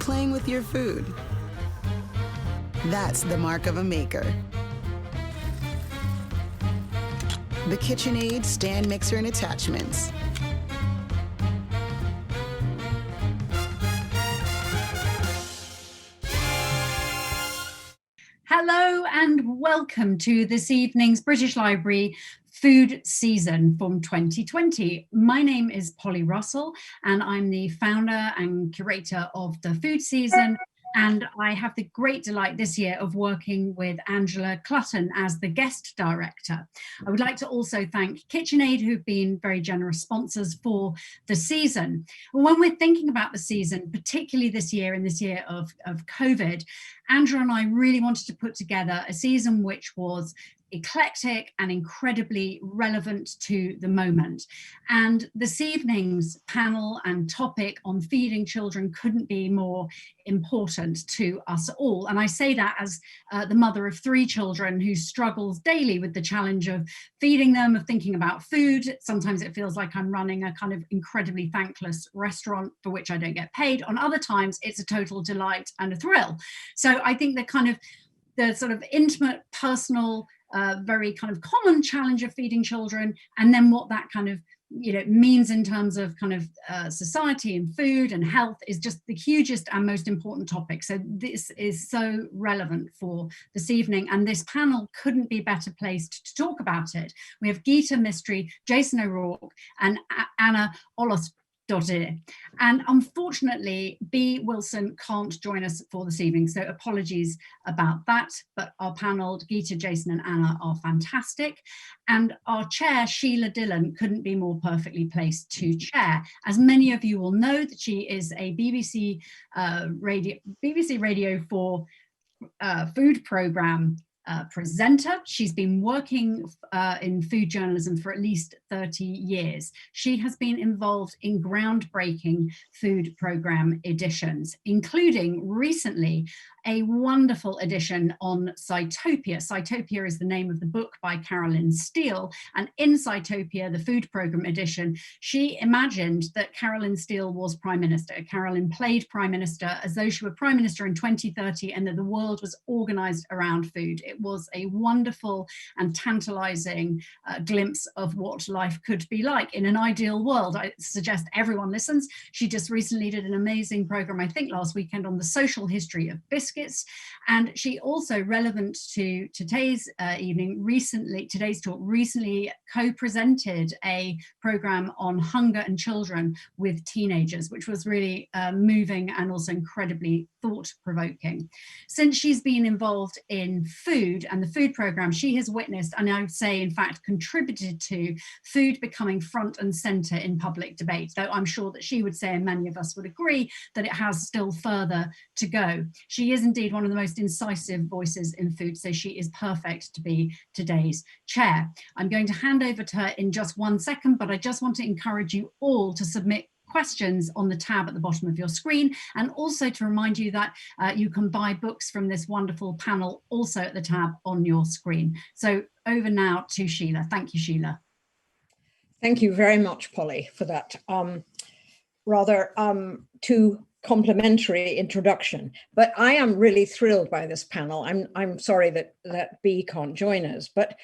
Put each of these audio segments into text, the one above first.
playing with your food. That's the mark of a maker. The KitchenAid stand mixer and attachments. Hello and welcome to this evening's British Library Food Season from 2020. My name is Polly Russell and I'm the founder and curator of the Food Season, and I have the great delight this year of working with Angela Clutton as the guest director. I would like to also thank KitchenAid, who've been very generous sponsors for the season. When we're thinking about the season, particularly this year, in this year of COVID, Angela and I really wanted to put together a season which was eclectic and incredibly relevant to the moment. And this evening's panel and topic on feeding children couldn't be more important to us all. And I say that as the mother of 3 children who struggles daily with the challenge of feeding them, of thinking about food. Sometimes it feels like I'm running a kind of incredibly thankless restaurant for which I don't get paid. On other times, it's a total delight and a thrill. So I think the sort of intimate, personal, very kind of common challenge of feeding children, and then what that kind of means in terms of kind of society and food and health is just the hugest and most important topic. So this is so relevant for this evening, and this panel couldn't be better placed to talk about it. We have Gita Mistry, Jason O'Rourke and Anna Ólafsdóttir. And unfortunately, B. Wilson can't join us for this evening, so apologies about that. But our panel, Gita, Jason and Anna, are fantastic. And our chair, Sheila Dillon, couldn't be more perfectly placed to chair. As many of you will know, that she is a BBC Radio 4 food programme presenter. She's been working in food journalism for at least 30 years. She has been involved in groundbreaking food programme editions, including recently a wonderful edition on Cytopia. Cytopia is the name of the book by Carolyn Steele, and in Cytopia, the food programme edition, she imagined that Carolyn Steele was Prime Minister. Carolyn played Prime Minister as though she were Prime Minister in 2030 and that the world was organised around food. It was a wonderful and tantalising glimpse of what life could be like in an ideal world. I suggest everyone listens. She just recently did an amazing programme, I think last weekend, on the social history of biscuits. And she also, relevant to today's today's talk, recently co-presented a programme on hunger and children with teenagers, which was really moving and also incredibly thought-provoking. Since she's been involved in food and the food programme, she has witnessed, and I would say in fact contributed to, food becoming front and centre in public debate, though I'm sure that she would say, and many of us would agree, that it has still further to go. She is indeed one of the most incisive voices in food, so she is perfect to be today's chair. I'm going to hand over to her in just 1 second, but I just want to encourage you all to submit questions on the tab at the bottom of your screen, and also to remind you that you can buy books from this wonderful panel also at the tab on your screen. So over now to Sheila. Thank you, Sheila. Thank you very much, Polly, for that rather too complimentary introduction. But I am really thrilled by this panel. I'm sorry that B can't join us, but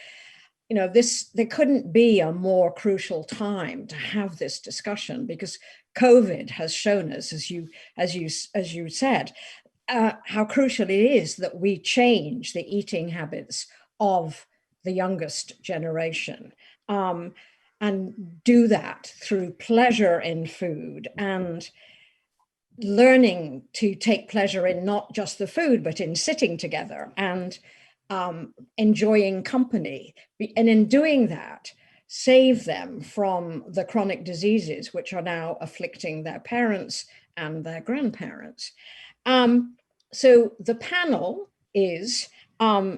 there couldn't be a more crucial time to have this discussion, because COVID has shown us, as you said, how crucial it is that we change the eating habits of the youngest generation, and do that through pleasure in food and learning to take pleasure in not just the food, but in sitting together and enjoying company. And in doing that, save them from the chronic diseases which are now afflicting their parents and their grandparents. So the panel is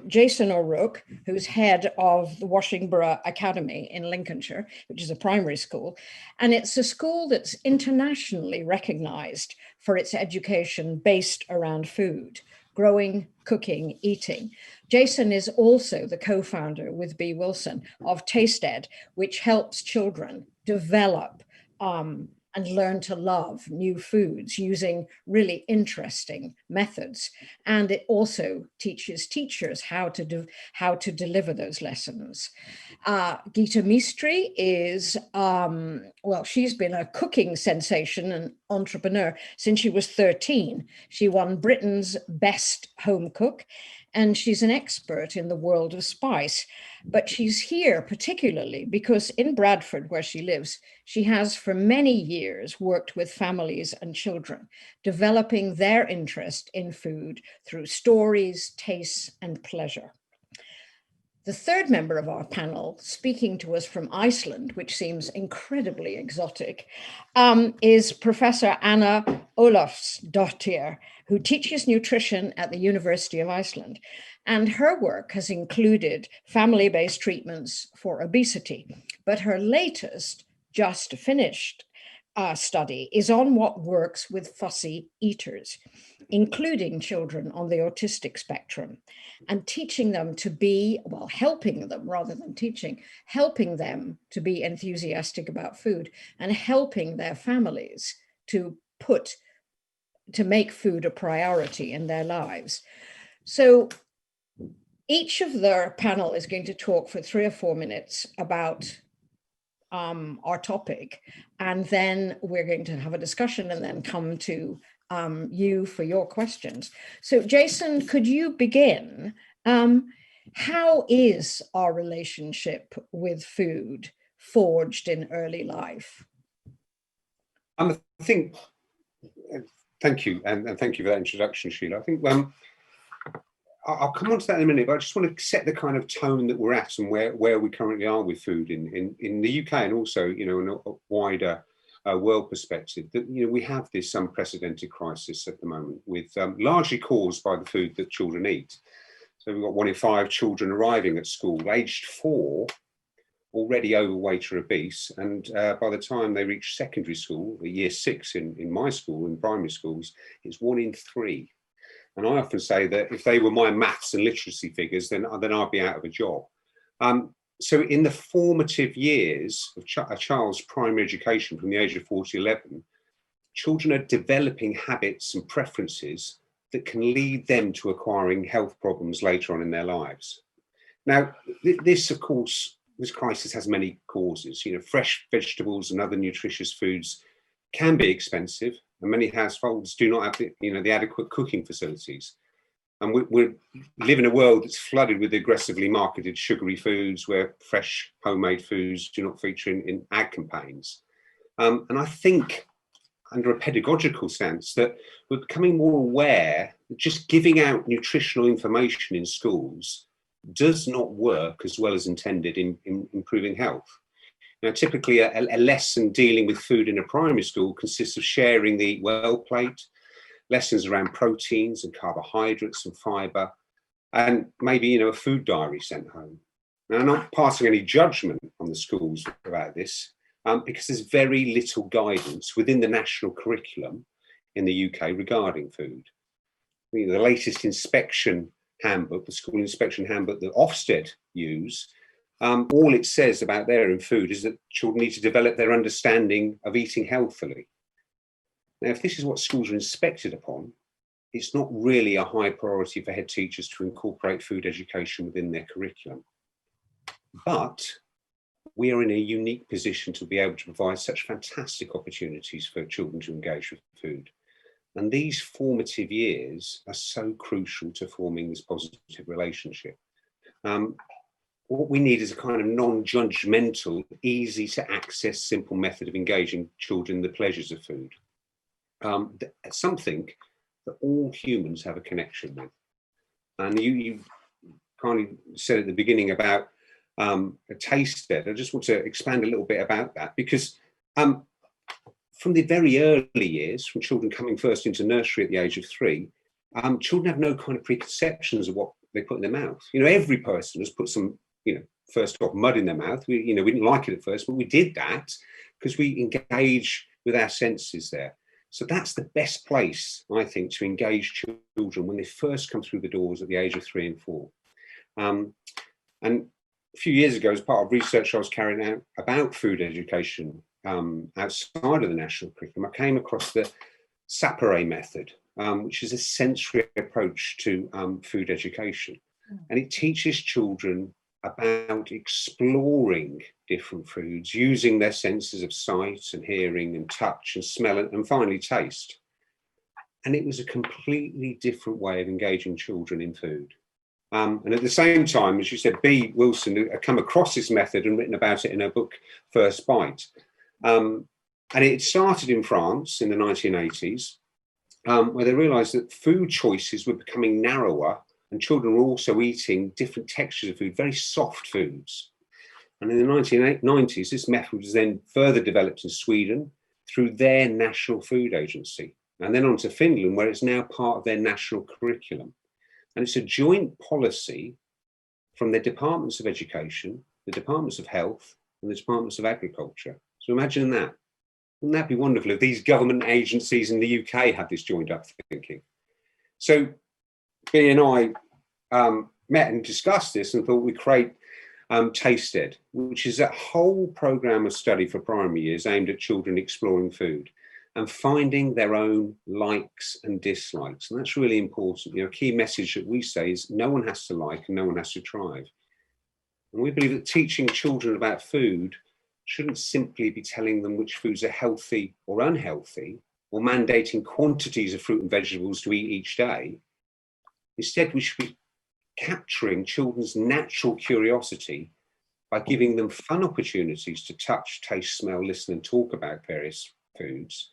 Jason O'Rourke, who's head of the Washingborough Academy in Lincolnshire, which is a primary school. And it's a school that's internationally recognized for its education based around food, growing, cooking, eating. Jason is also the co-founder with B. Wilson of TasteEd, which helps children develop and learn to love new foods using really interesting methods. And it also teaches teachers how to deliver those lessons. Gita Mistry is, well, she's been a cooking sensation and entrepreneur since she was 13. She won Britain's Best Home Cook, and she's an expert in the world of spice. But she's here particularly because in Bradford, where she lives, she has for many years worked with families and children, developing their interest in food through stories, tastes, and pleasure. The third member of our panel, speaking to us from Iceland, which seems incredibly exotic, is Professor Anna Ólafsdóttir, who teaches nutrition at the University of Iceland. And her work has included family-based treatments for obesity. But her latest, just finished study is on what works with fussy eaters, including children on the autistic spectrum, and teaching them to be, well, helping them rather than teaching, helping them to be enthusiastic about food and helping their families to make food a priority in their lives. So each of their panel is going to talk for 3 or 4 minutes about our topic, and then we're going to have a discussion and then come to you for your questions. So Jason, could you begin? How is our relationship with food forged in early life? I think, thank you, and thank you for that introduction, Sheila. I think I'll come on to that in a minute, but I just want to set the kind of tone that we're at and where we currently are with food in the UK, and also, you know, in a wider world perspective. That, you know, we have this unprecedented crisis at the moment, with largely caused by the food that children eat. So we've got 1 in 5 children arriving at school, aged 4, already overweight or obese, and by the time they reach secondary school, year 6 in my school, in primary schools, it's 1 in 3. And I often say that if they were my maths and literacy figures, then I'd be out of a job. So in the formative years of a child's primary education, from the age of 4 to 11, children are developing habits and preferences that can lead them to acquiring health problems later on in their lives. Now, this, of course, this crisis has many causes. You know, fresh vegetables and other nutritious foods can be expensive, and many households do not have the adequate cooking facilities. And we live in a world that's flooded with aggressively marketed sugary foods, where fresh homemade foods do not feature in ad campaigns. And I think, under a pedagogical sense, that we're becoming more aware that just giving out nutritional information in schools does not work as well as intended in improving health. Now, typically a lesson dealing with food in a primary school consists of sharing the eat well plate, lessons around proteins and carbohydrates and fibre, and maybe, a food diary sent home. Now, I'm not passing any judgment on the schools about this, because there's very little guidance within the national curriculum in the UK regarding food. The latest inspection handbook, the school inspection handbook that Ofsted use, all it says about their food is that children need to develop their understanding of eating healthily. Now, if this is what schools are inspected upon, it's not really a high priority for head teachers to incorporate food education within their curriculum. But we are in a unique position to be able to provide such fantastic opportunities for children to engage with food. And these formative years are so crucial to forming this positive relationship. What we need is a kind of non-judgmental, easy to access, simple method of engaging children in the pleasures of food. Something that all humans have a connection with. And you kind of said at the beginning about a taste bed. I just want to expand a little bit about that, because from the very early years, from children coming first into nursery at the age of 3, children have no kind of preconceptions of what they put in their mouth. Every person has put some, first off, mud in their mouth. We didn't like it at first, but we did that because we engage with our senses there. So that's the best place, I think, to engage children when they first come through the doors at the age of 3 and 4. And a few years ago, as part of research I was carrying out about food education outside of the national curriculum, I came across the Sapere method, which is a sensory approach to food education. And it teaches children about exploring different foods, using their senses of sight and hearing and touch and smell and finally taste. And it was a completely different way of engaging children in food. And at the same time, as you said, Bea Wilson had come across this method and written about it in her book, First Bite. And it started in France in the 1980s, where they realized that food choices were becoming narrower and children were also eating different textures of food, very soft foods. And in the 1990s, this method was then further developed in Sweden through their National Food Agency, and then on to Finland, where it's now part of their national curriculum. And it's a joint policy from the Departments of Education, the Departments of Health, and the Departments of Agriculture. So imagine that. Wouldn't that be wonderful if these government agencies in the UK had this joined up thinking? So Bea and I met and discussed this and thought we'd create Tasted, which is a whole programme of study for primary years aimed at children exploring food and finding their own likes and dislikes. And that's really important. You know, a key message that we say is no one has to like and no one has to thrive. And we believe that teaching children about food shouldn't simply be telling them which foods are healthy or unhealthy, or mandating quantities of fruit and vegetables to eat each day. Instead, we should be capturing children's natural curiosity by giving them fun opportunities to touch, taste, smell, listen, and talk about various foods,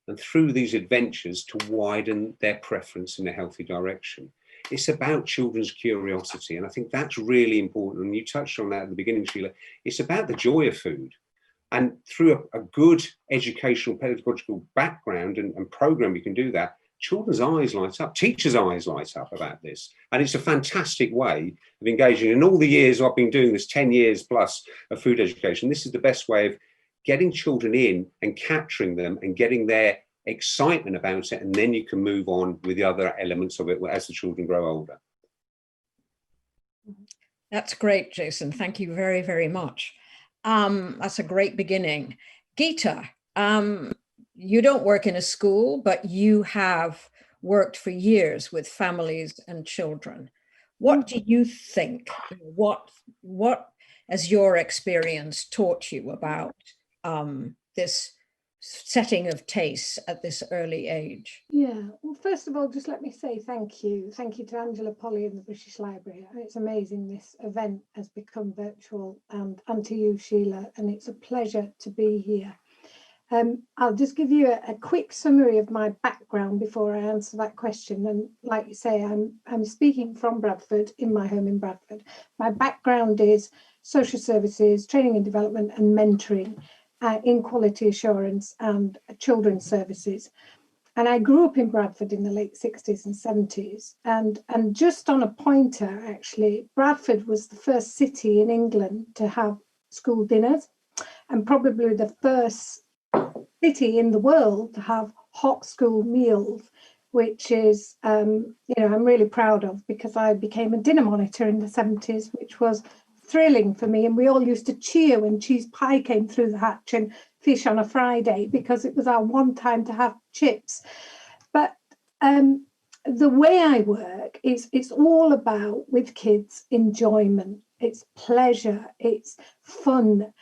and through these adventures to widen their preference in a healthy direction. It's about children's curiosity, and I think that's really important. And you touched on that at the beginning, Sheila. It's about the joy of food. And through a good educational pedagogical background and program, you can do that. Children's eyes light up, teachers' eyes light up about this. And it's a fantastic way of engaging. In all the years I've been doing this, 10 years plus of food education, this is the best way of getting children in and capturing them and getting their excitement about it. And then you can move on with the other elements of it as the children grow older. That's great, Jason. Thank you very, very much. That's a great beginning. Gita, you don't work in a school, but you have worked for years with families and children. What do you think? What has your experience taught you about this setting of tastes at this early age? Yeah, well, first of all, just let me say thank you. Thank you to Angela, Polly and the British Library. It's amazing this event has become virtual, and to you, Sheila, and it's a pleasure to be here. I'll just give you a quick summary of my background before I answer that question. And like you say, I'm speaking from Bradford, in my home in Bradford. My background is social services, training and development and mentoring in quality assurance and children's services. And I grew up in Bradford in the late 60s and 70s. And just on a pointer, actually, Bradford was the first city in England to have school dinners, and probably the first city in the world to have hot school meals, which is, I'm really proud of, because I became a dinner monitor in the 70s, which was thrilling for me. And we all used to cheer when cheese pie came through the hatch and fish on a Friday, because it was our one time to have chips. But the way I work is it's all about, with kids, enjoyment. It's pleasure, it's fun.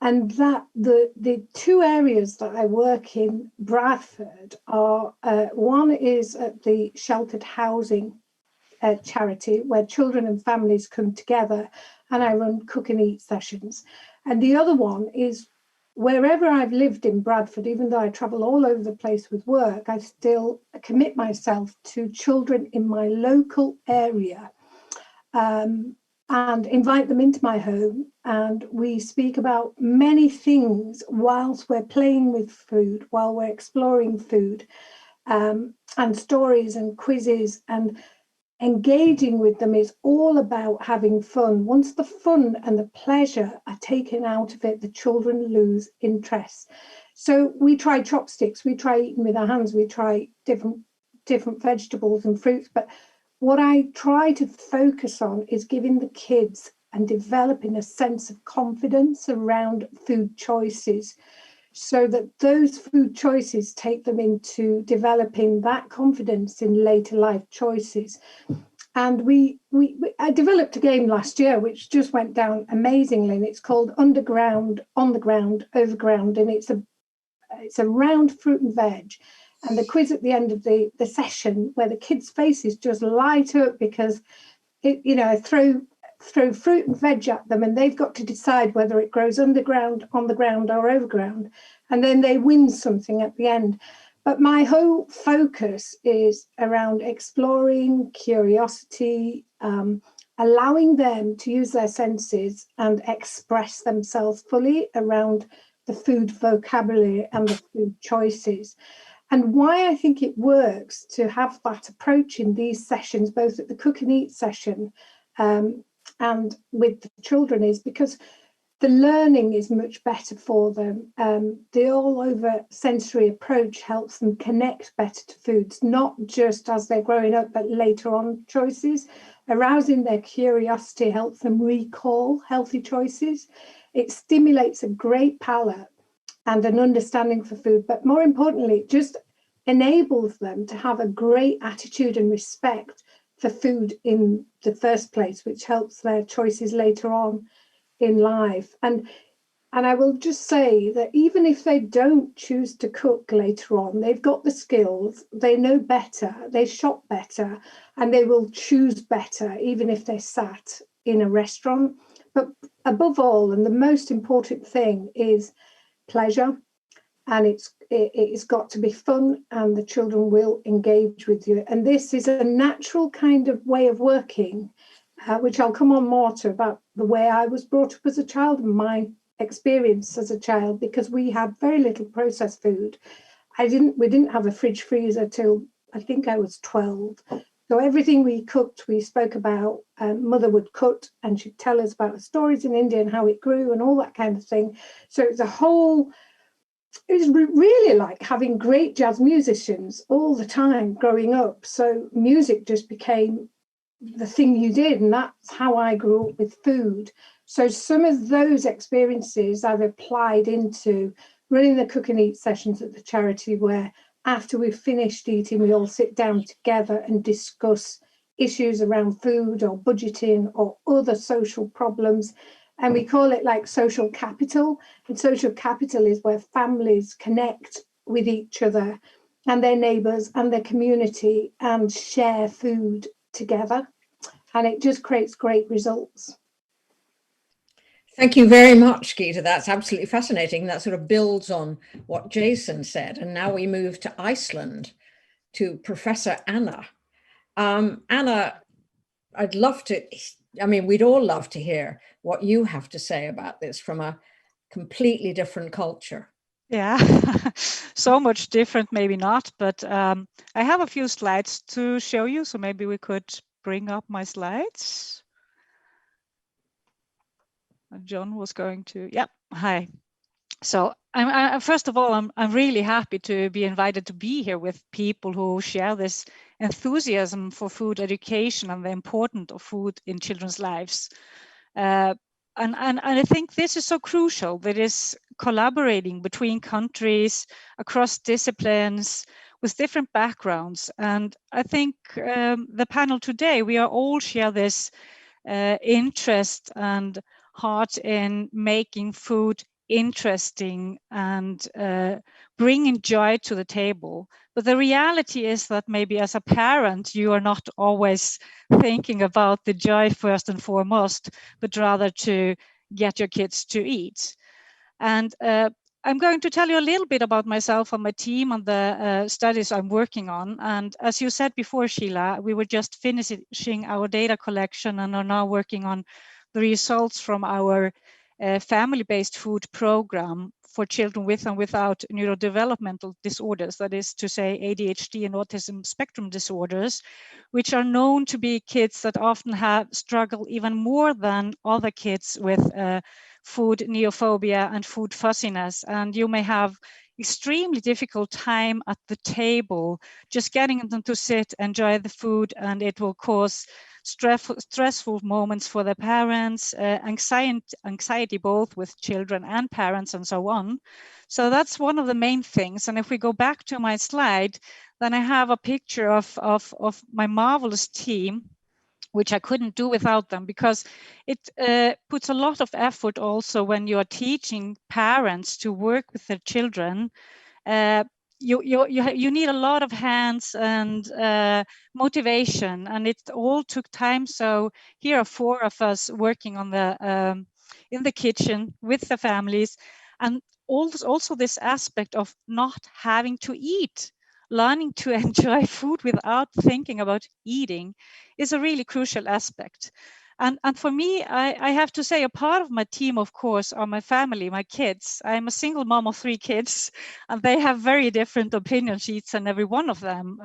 And that the two areas that I work in Bradford are, one is at the sheltered housing charity, where children and families come together, and I run cook and eat sessions. And the other one is wherever I've lived in Bradford, even though I travel all over the place with work, I still commit myself to children in my local area. And invite them into my home, and we speak about many things whilst we're playing with food, while we're exploring food, and stories and quizzes, and engaging with them is all about having fun. Once the fun and the pleasure are taken out of it, the children lose interest. So we try chopsticks, we try eating with our hands, we try different vegetables and fruits, but what I try to focus on is giving the kids and developing a sense of confidence around food choices. so that those food choices take them into developing that confidence in later life choices. And I developed a game last year which just went down amazingly, and it's called Underground, On the Ground, Overground, and it's a round fruit and veg. And the quiz at the end of the session, where the kids' faces just light up because I throw fruit and veg at them, and they've got to decide whether it grows underground, on the ground, or overground, and then they win something at the end. But my whole focus is around exploring curiosity, allowing them to use their senses and express themselves fully around the food vocabulary and the food choices. And why I think it works to have that approach in these sessions, both at the cook and eat session and with the children, is because the learning is much better for them. The all-over sensory approach helps them connect better to foods, not just as they're growing up, but later on choices. Arousing their curiosity helps them recall healthy choices. It stimulates a great palate and an understanding for food, but more importantly, it just enables them to have a great attitude and respect for food in the first place, which helps their choices later on in life. And I will just say that even if they don't choose to cook later on, they've got the skills, they know better, they shop better, and they will choose better, even if they're sat in a restaurant. But above all, and the most important thing, is pleasure. And it's got to be fun, and the children will engage with you. And this is a natural kind of way of working, which I'll come on more to about the way I was brought up as a child and my experience as a child, because we had very little processed food. We didn't have a fridge freezer till I think I was 12. So everything we cooked, we spoke about. Mother would cut and she'd tell us about the stories in India and how it grew and all that kind of thing. So it was really like having great jazz musicians all the time growing up. So music just became the thing you did, and that's how I grew up with food. So some of those experiences I've applied into running the cook and eat sessions at the charity, where after we've finished eating, we all sit down together and discuss issues around food or budgeting or other social problems. And we call it like social capital. And social capital is where families connect with each other and their neighbours and their community and share food together. And it just creates great results. Thank you very much, Gita. That's absolutely fascinating. That sort of builds on what Jason said. And now we move to Iceland, to Professor Anna. Anna, we'd all love to hear what you have to say about this from a completely different culture. Yeah, so much different, maybe not, but I have a few slides to show you, so maybe we could bring up my slides. John was going to, yeah, hi. So first of all, I'm really happy to be invited to be here with people who share this enthusiasm for food education and the importance of food in children's lives. And I think this is so crucial, that is collaborating between countries, across disciplines, with different backgrounds. And I think the panel today, we are all share this interest and heart in making food interesting and bringing joy to the table. But the reality is that maybe as a parent, you are not always thinking about the joy first and foremost, but rather to get your kids to eat. And I'm going to tell you a little bit about myself and my team and the studies I'm working on. And as you said before, Sheila, we were just finishing our data collection and are now working on the results from our family-based food program for children with and without neurodevelopmental disorders, that is to say ADHD and autism spectrum disorders, which are known to be kids that often have struggled even more than other kids with food neophobia and food fussiness. And you may have extremely difficult time at the table, just getting them to sit, enjoy the food, and it will cause stressful moments for the parents, anxiety both with children and parents and so on. So that's one of the main things. And if we go back to my slide, then I have a picture of my marvelous team, which I couldn't do without them, because it puts a lot of effort also when you are teaching parents to work with their children. You need a lot of hands and motivation, and it all took time. So here are 4 of us working on the in the kitchen with the families, and also this aspect of not having to eat. Learning to enjoy food without thinking about eating is a really crucial aspect. And for me, I have to say, a part of my team, of course, are my family, my kids. I'm a single mom of 3 kids, and they have very different opinion sheets, and every one of them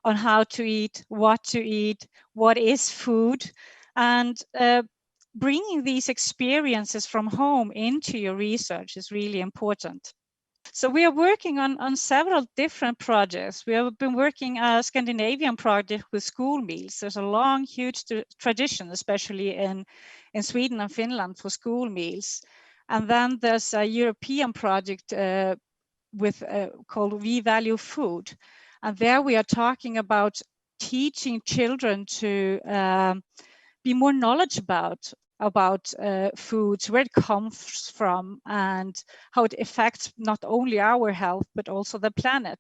on how to eat, what is food, and bringing these experiences from home into your research is really important. So we are working on several different projects. We have been working a Scandinavian project with school meals. There's a long, huge tradition, especially in Sweden and Finland, for school meals. And then there's a European project called We Value Food. And there we are talking about teaching children to be more knowledgeable about foods, where it comes from, and how it affects not only our health, but also the planet.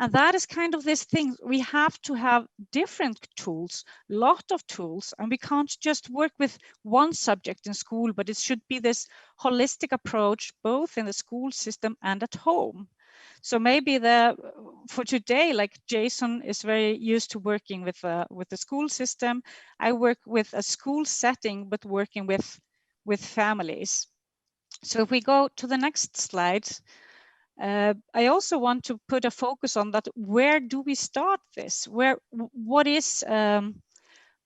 And that is kind of this thing. We have to have different tools, lot of tools, and we can't just work with one subject in school, but it should be this holistic approach, both in the school system and at home. So maybe for today, like Jason is very used to working with the school system. I work with a school setting, but working with families. So if we go to the next slide, I also want to put a focus on that. Where do we start this? What is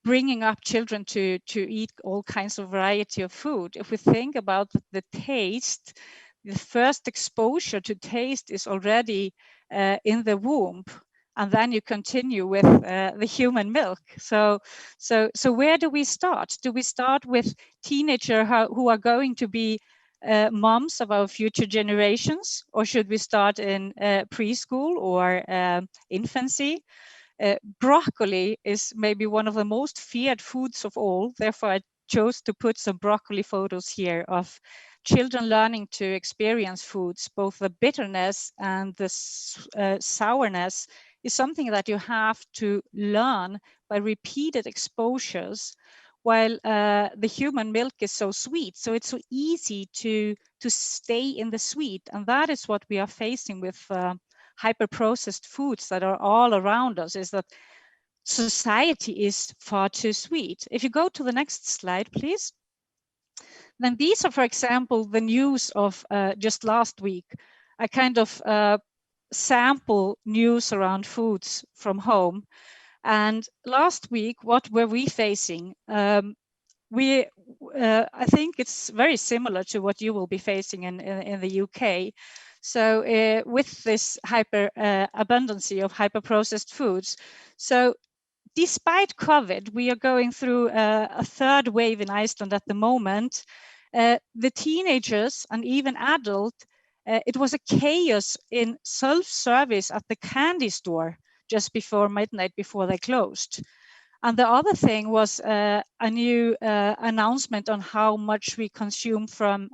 bringing up children to eat all kinds of variety of food? If we think about the taste, the first exposure to taste is already in the womb, and then you continue with the human milk. So where do we start? Do we start with teenagers who are going to be moms of our future generations, or should we start in preschool or infancy? Broccoli is maybe one of the most feared foods of all. Therefore, I chose to put some broccoli photos here of children learning to experience foods. Both the bitterness and the sourness is something that you have to learn by repeated exposures, while the human milk is so sweet. So it's so easy to stay in the sweet. And that is what we are facing with hyper-processed foods that are all around us, is that society is far too sweet. If you go to the next slide, please. Then these are, for example, the news of just last week. I kind of sample news around foods from home. And last week, what were we facing? I think it's very similar to what you will be facing in the UK. So with this abundance of hyper-processed foods. So despite COVID, we are going through a third wave in Iceland at the moment. The teenagers and even adults, it was a chaos in self-service at the candy store just before midnight, before they closed. And the other thing was a new announcement on how much we consume from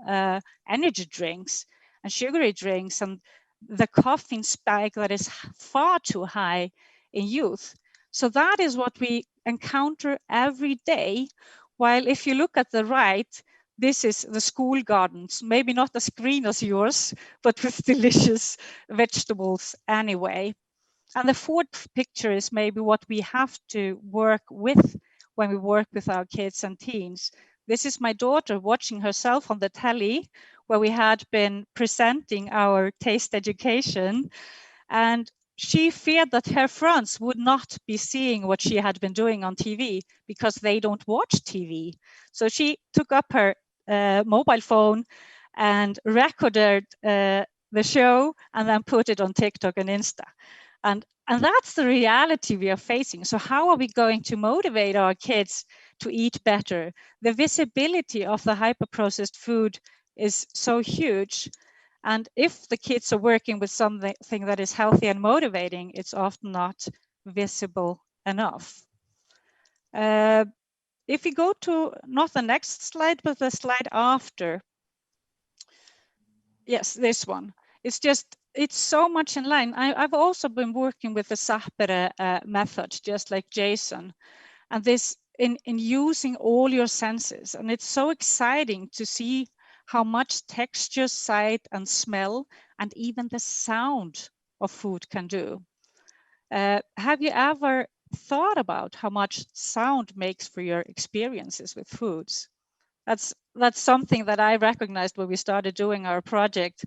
energy drinks and sugary drinks, and the caffeine spike that is far too high in youth. So that is what we encounter every day. While if you look at the right, this is the school gardens, maybe not as green as yours, but with delicious vegetables anyway. And the fourth picture is maybe what we have to work with when we work with our kids and teens. This is my daughter watching herself on the telly, where we had been presenting our taste education. And she feared that her friends would not be seeing what she had been doing on TV because they don't watch TV. So she took up her mobile phone and recorded the show and then put it on TikTok and Insta. And that's the reality we are facing. So how are we going to motivate our kids to eat better? The visibility of the hyper-processed food is so huge. And if the kids are working with something that is healthy and motivating, it's often not visible enough. If we go to not the next slide, but the slide after. Yes, this one. It's so much in line. I've also been working with the Sapere method, just like Jason, and this in using all your senses. And it's so exciting to see how much texture, sight, and smell, and even the sound of food can do. Have you ever thought about how much sound makes for your experiences with foods? That's something that I recognized when we started doing our project.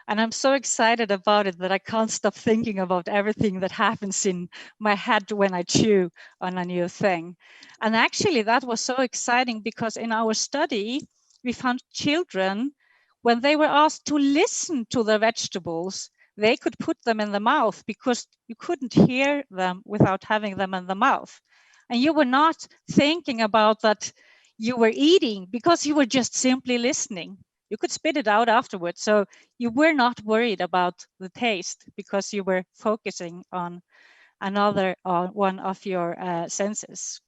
And I'm so excited about it that I can't stop thinking about everything that happens in my head when I chew on a new thing. And actually that was so exciting because in our study, we found children, when they were asked to listen to the vegetables, they could put them in the mouth because you couldn't hear them without having them in the mouth. And you were not thinking about that you were eating because you were just simply listening. You could spit it out afterwards. So you were not worried about the taste because you were focusing on another one of your senses.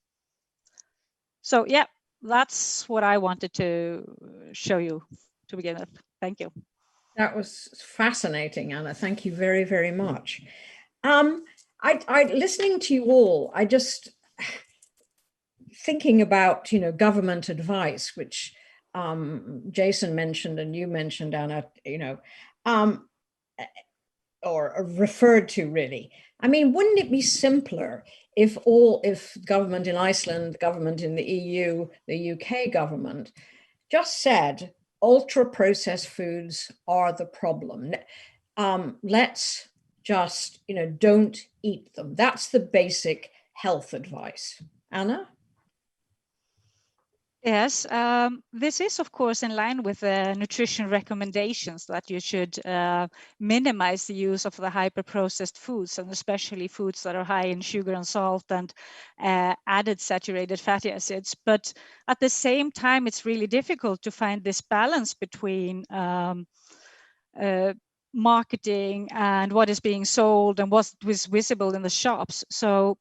So yeah, that's what I wanted to show you to begin with. Thank you. That was fascinating, Anna. Thank you very, very much. Listening to you all, I just thinking about, government advice, which Jason mentioned and you mentioned, Anna, or referred to really. I mean, wouldn't it be simpler if government in Iceland, government in the EU, the UK government just said, ultra processed foods are the problem. Let's just, don't eat them. That's the basic health advice. Anna? Yes, this is of course in line with the nutrition recommendations that you should minimize the use of the hyper-processed foods, and especially foods that are high in sugar and salt and added saturated fatty acids. But at the same time, it's really difficult to find this balance between marketing and what is being sold and what was visible in the shops. So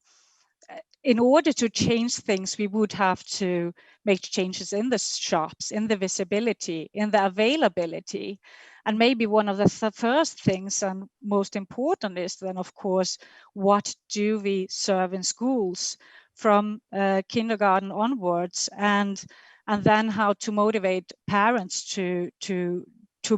in order to change things, we would have to make changes in the shops, in the visibility, in the availability. And maybe one of the first things and most important is then, of course, what do we serve in schools from kindergarten onwards, and then how to motivate parents to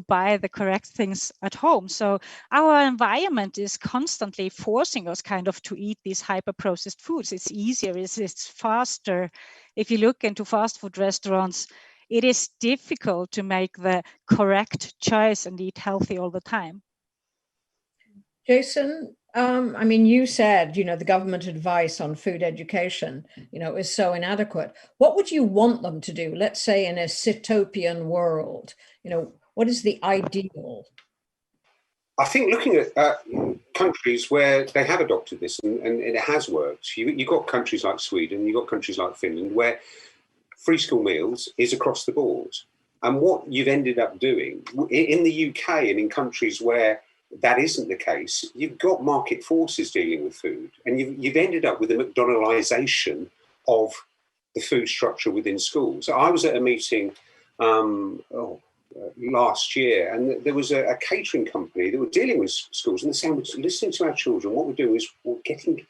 buy the correct things at home. So our environment is constantly forcing us kind of to eat these hyper-processed foods. It's easier, it's faster. If you look into fast food restaurants, it is difficult to make the correct choice and eat healthy all the time. Jason, I mean, you said, the government advice on food education, is so inadequate. What would you want them to do? Let's say in a Cytopian world, what is the ideal? I think looking at countries where they have adopted this and it has worked, you've got countries like Sweden, you've got countries like Finland, where free school meals is across the board. And what you've ended up doing in the UK and in countries where that isn't the case, you've got market forces dealing with food, and you've ended up with a McDonaldization of the food structure within schools. I was at a meeting last year, and there was a catering company that were dealing with schools, and they're saying, listening to our children, what we're doing is we're getting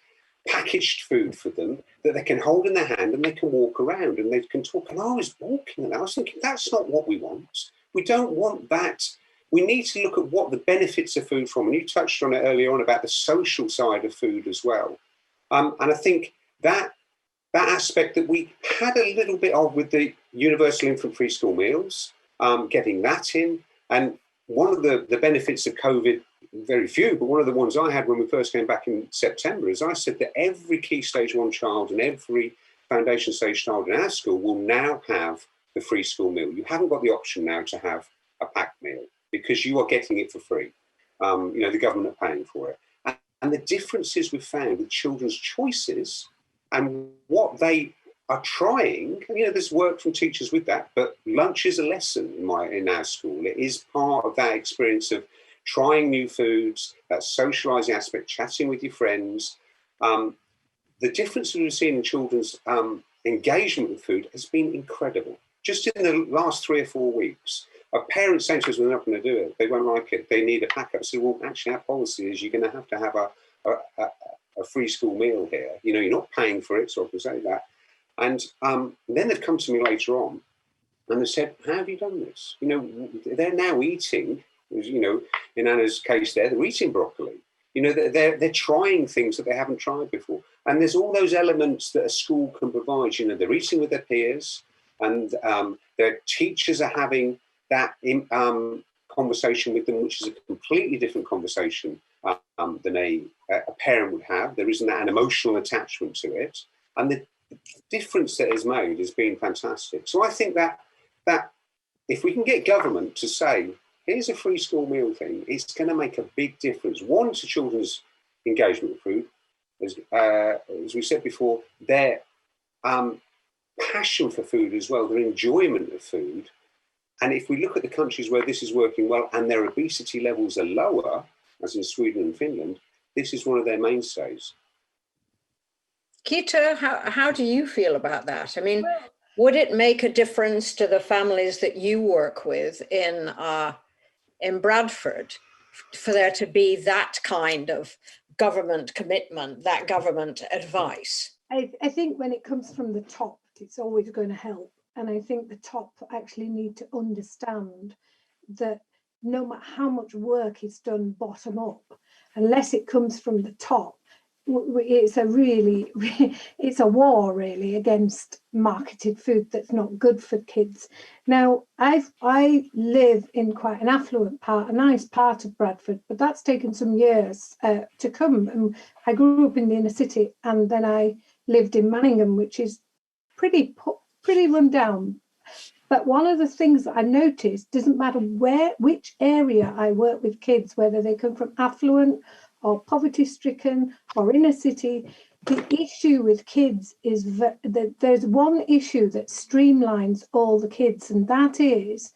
packaged food for them that they can hold in their hand and they can walk around and they can talk. And I was walking and I was thinking, that's not what we want. We don't want that. We need to look at what the benefits of food from, and you touched on it earlier on about the social side of food as well. And I think that aspect that we had a little bit of with the universal infant preschool meals, getting that in. And one of the benefits of COVID, very few, but one of the ones I had when we first came back in September is I said that every key stage 1 child and every foundation stage child in our school will now have the free school meal. You haven't got the option now to have a packed meal because you are getting it for free. The government are paying for it. And the differences we've found with children's choices and what they are trying, and, there's work from teachers with that, but lunch is a lesson in our school. It is part of that experience of trying new foods, that socializing aspect, chatting with your friends. The difference that we've seen in children's engagement with food has been incredible. Just in the last 3 or 4 weeks, a parent saying to us, we're not going to do it, they won't like it, they need a pack-up. So, well, actually, our policy is you're going to have a free school meal here. You're not paying for it, so I can say that. And then they've come to me later on and they said, how have you done this? They're now eating, in Anna's case there, they're eating broccoli. They're trying things that they haven't tried before. And there's all those elements that a school can provide. They're eating with their peers, and their teachers are having that conversation with them, which is a completely different conversation than a parent would have. There isn't an emotional attachment to it. And the difference that is made has been fantastic. So I think that if we can get government to say, here's a free school meal thing, it's going to make a big difference. One, to children's engagement with food. As we said before, their passion for food as well, their enjoyment of food. And if we look at the countries where this is working well and their obesity levels are lower, as in Sweden and Finland, this is one of their mainstays. Gita, how do you feel about that? I mean, would it make a difference to the families that you work with in Bradford for there to be that kind of government commitment, that government advice? I think when it comes from the top, it's always going to help. And I think the top actually need to understand that no matter how much work is done bottom up, unless it comes from the top, it's a war really against marketed food that's not good for kids. Now, I live in quite an affluent part, a nice part of Bradford, but that's taken some years to come. And I grew up in the inner city, and then I lived in Manningham, which is pretty run down. But one of the things that I noticed, doesn't matter which area I work with kids, whether they come from affluent or poverty-stricken or inner city, the issue with kids is that there's one issue that streamlines all the kids, and that is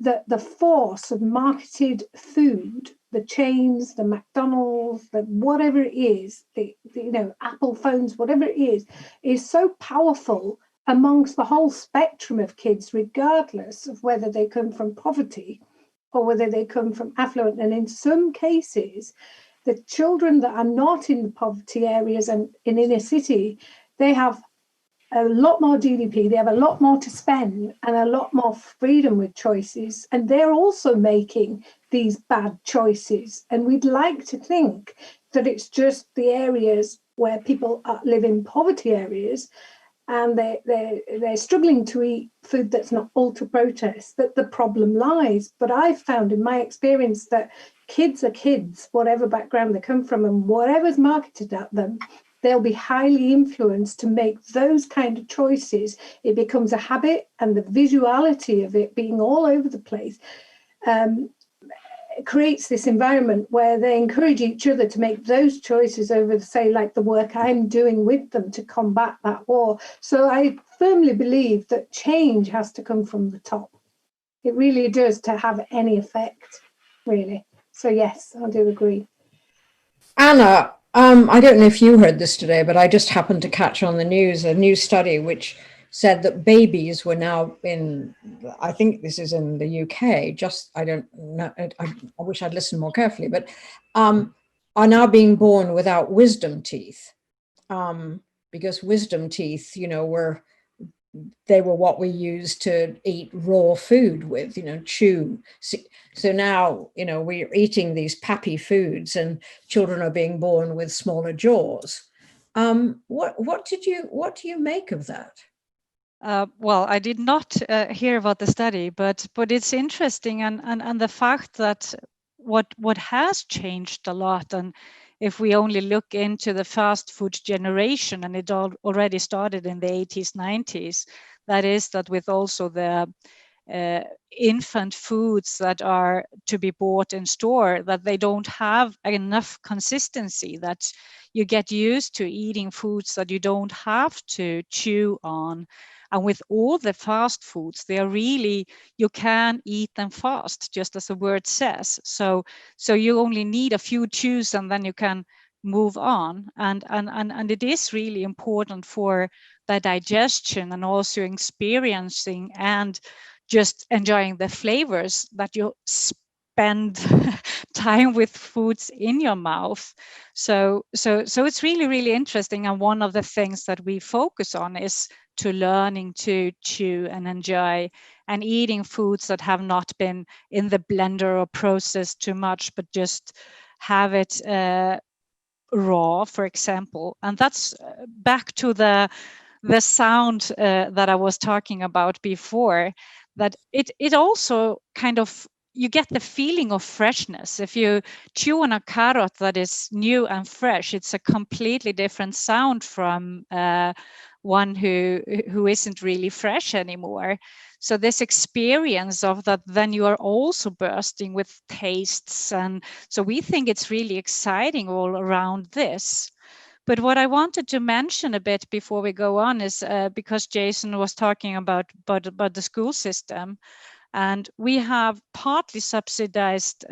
that the force of marketed food, the chains, the McDonald's, the whatever it is, the Apple phones, whatever it is so powerful amongst the whole spectrum of kids, regardless of whether they come from poverty or whether they come from affluent. And in some cases, the children that are not in the poverty areas and in inner city, they have a lot more GDP, they have a lot more to spend and a lot more freedom with choices. And they're also making these bad choices. And we'd like to think that it's just the areas where people live in poverty areas and they're struggling to eat food that's not ultra processed, that the problem lies. But I've found in my experience that kids are kids, whatever background they come from, and whatever's marketed at them, they'll be highly influenced to make those kind of choices. It becomes a habit, and the visuality of it being all over the place creates this environment where they encourage each other to make those choices over, say, like the work I'm doing with them to combat that war. So I firmly believe that change has to come from the top. It really does, to have any effect, really. So yes, I do agree. Anna, I don't know if you heard this today, but I just happened to catch on the news a new study which said that babies were now I think this is in the UK, I don't know, I wish I'd listened more carefully, but are now being born without wisdom teeth, because wisdom teeth, were what we used to eat raw food with, chew. So now, we're eating these pappy foods and children are being born with smaller jaws. What do you make of that? Well, I did not hear about the study, but it's interesting, and the fact that what has changed a lot, and if we only look into the fast food generation, and it already started in the 80s, 90s, that is that with also the infant foods that are to be bought in store, that they don't have enough consistency, that you get used to eating foods that you don't have to chew on. And with all the fast foods, they are really, you can eat them fast, just as the word says. So you only need a few chews and then you can move on. And it is really important for the digestion and also experiencing and just enjoying the flavors, that you spend time with foods in your mouth. So it's really, really interesting. And one of the things that we focus on is to learning to chew and enjoy and eating foods that have not been in the blender or processed too much, but just have it raw, for example. And that's back to the sound that I was talking about before, that it also kind of, you get the feeling of freshness. If you chew on a carrot that is new and fresh, it's a completely different sound from one who isn't really fresh anymore. So this experience of that, then you are also bursting with tastes. And so we think it's really exciting all around this. But what I wanted to mention a bit before we go on is because Jason was talking about the school system, and we have partly subsidized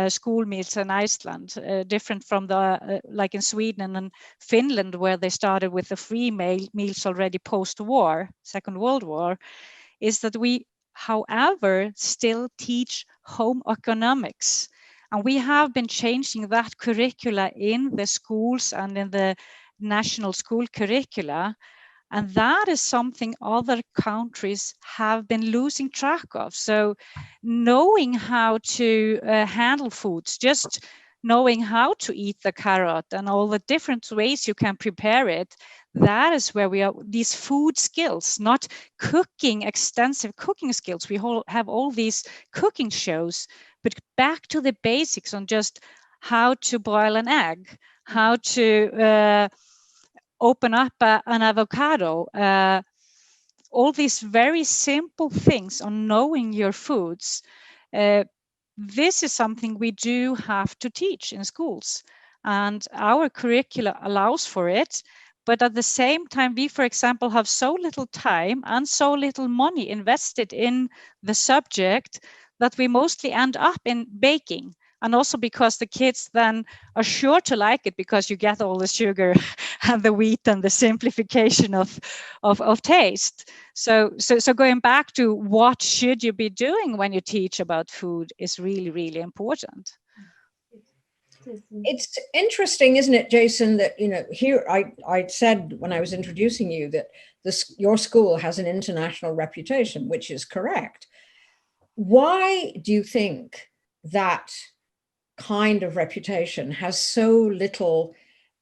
school meals in Iceland, different from the like in Sweden and Finland, where they started with the free meals already post-war, Second World War, is that we, however, still teach home economics. And we have been changing that curricula in the schools and in the national school curricula. And that is something other countries have been losing track of. So knowing how to handle foods, just knowing how to eat the carrot and all the different ways you can prepare it, that is where we are, these food skills, not cooking, extensive cooking skills. We have all these cooking shows, but back to the basics on just how to boil an egg, how to open up an avocado, all these very simple things on knowing your foods. This is something we do have to teach in schools, and our curricula allows for it. But at the same time, we, for example, have so little time and so little money invested in the subject that we mostly end up in baking. And also because the kids then are sure to like it, because you get all the sugar and the wheat and the simplification of taste. So going back to what should you be doing when you teach about food is really, really important. It's interesting, isn't it, Jason, that, you know, here I said when I was introducing you that your school has an international reputation, which is correct. Why do you think that kind of reputation has so little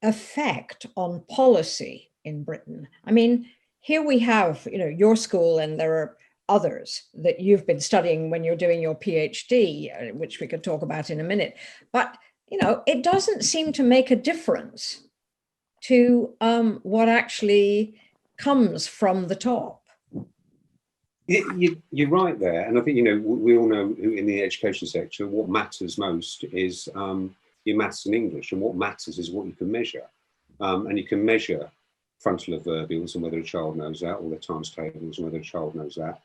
effect on policy in Britain? I mean, here we have, you know, your school, and there are others that you've been studying when you're doing your PhD, which we could talk about in a minute. But, you know, it doesn't seem to make a difference to what actually comes from the top. You're right there. And I think, you know, we all know in the education sector, what matters most is your maths and English. And what matters is what you can measure. And you can measure frontal adverbials and whether a child knows that, or the times tables and whether a child knows that.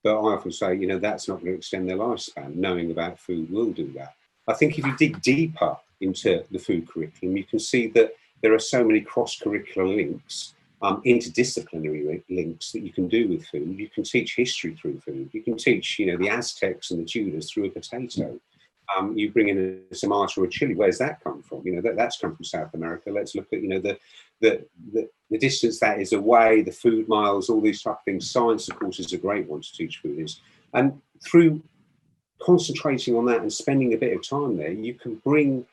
But I often say, you know, that's not going to extend their lifespan. Knowing about food will do that. I think if you dig deeper into the food curriculum, you can see that there are so many cross-curricular links, interdisciplinary links that you can do with food. You can teach history through food. You can teach, you know, the Aztecs and the Tudors through a potato. You bring in a tomato or a chili. Where's that come from? You know, that's come from South America. Let's look at, you know, the distance that is away, the food miles, all these type of things. Science, of course, is a great one to teach food is. And through concentrating on that and spending a bit of time there, you can bring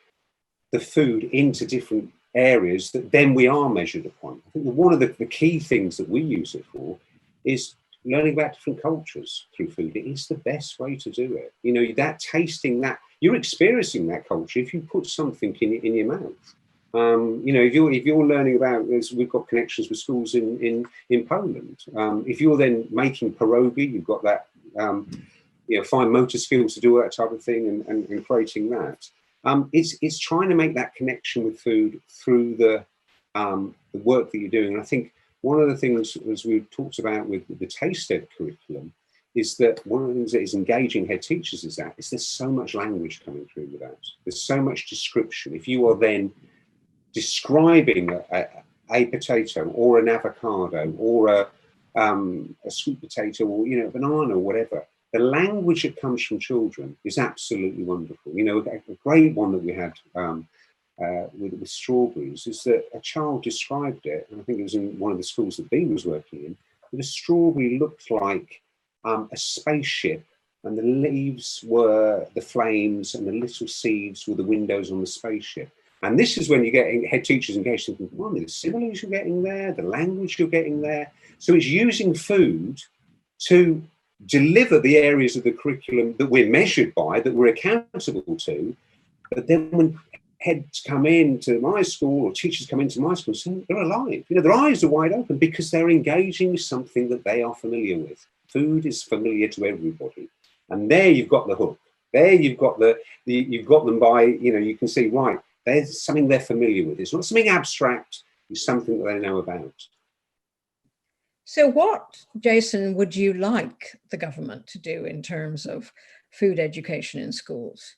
the food into different areas that then we are measured upon. I think one of the key things that we use it for is learning about different cultures through food. It is the best way to do it. You know, that tasting that, you're experiencing that culture if you put something in your mouth. You know, if you're learning about, as we've got connections with schools in Poland, if you're then making pierogi, you've got that fine motor skills to do that type of thing, and creating that. It's trying to make that connection with food through the work that you're doing. And I think one of the things, as we've talked about with the taste ed curriculum, is that one of the things that is engaging head teachers is there's so much language coming through with that. There's so much description. If you are then describing a potato or an avocado or a sweet potato or a banana or whatever, the language that comes from children is absolutely wonderful. A great one that we had with strawberries is that a child described it, and I think it was in one of the schools that Bean was working in, that a strawberry looked like a spaceship, and the leaves were the flames and the little seeds were the windows on the spaceship. And this is when you get head teachers engaged, thinking, well, the similes you're getting there, the language you're getting there. So it's using food to deliver the areas of the curriculum that we're measured by, that we're accountable to. But then when heads come into my school or teachers come into my school, they're alive. Their eyes are wide open because they're engaging with something that they are familiar with. Food is familiar to everybody. And there you've got the hook. There you've got you've got them by, you can see, right, there's something they're familiar with. It's not something abstract, it's something that they know about. So what, Jason, would you like the government to do in terms of food education in schools?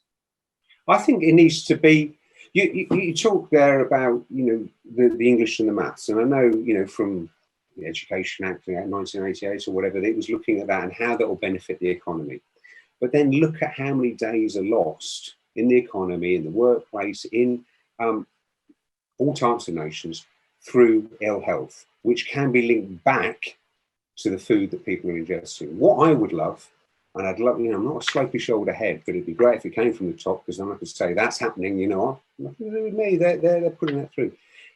I think it needs to be, you talk there about, the English and the maths. And I know, from the Education Act, 1988 or whatever, it was looking at that and how that will benefit the economy. But then look at how many days are lost in the economy, in the workplace, in all types of nations through ill health, which can be linked back to the food that people are ingesting. What I would love, and I'd love, I'm not a slopey shoulder head, but it'd be great if it came from the top, because then I could say that's happening, nothing to do with me, they're putting that through,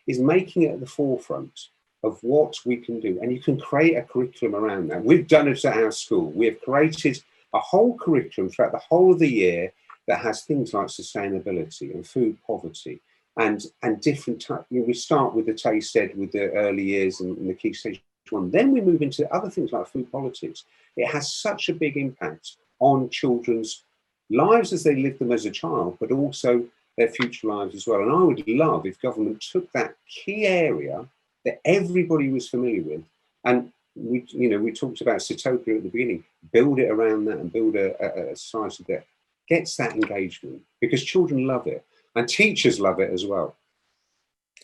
is making it at the forefront of what we can do. And you can create a curriculum around that. We've done it at our school. We have created a whole curriculum throughout the whole of the year that has things like sustainability and food poverty and different types. We start with the taste ed with the early years and the key stage one. Then we move into other things like food politics. It has such a big impact on children's lives as they live them as a child, but also their future lives as well. And I would love if government took that key area that everybody was familiar with, and we talked about Sitopia at the beginning, build it around that and build a society that gets that engagement, because children love it and teachers love it as well.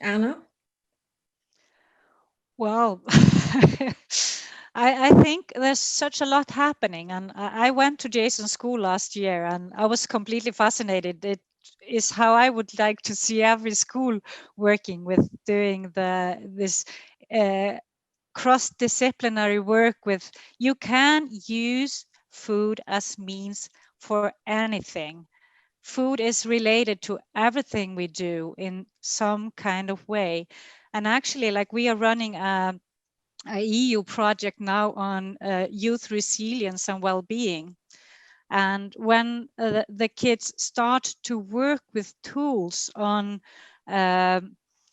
Anna? Well, I think there's such a lot happening, and I went to Jason's school last year and I was completely fascinated. It is how I would like to see every school working with doing this cross-disciplinary work with, you can use food as means for anything. Food is related to everything we do in some kind of way. And actually, like, we are running a EU project now on youth resilience and well-being. And when the kids start to work with tools on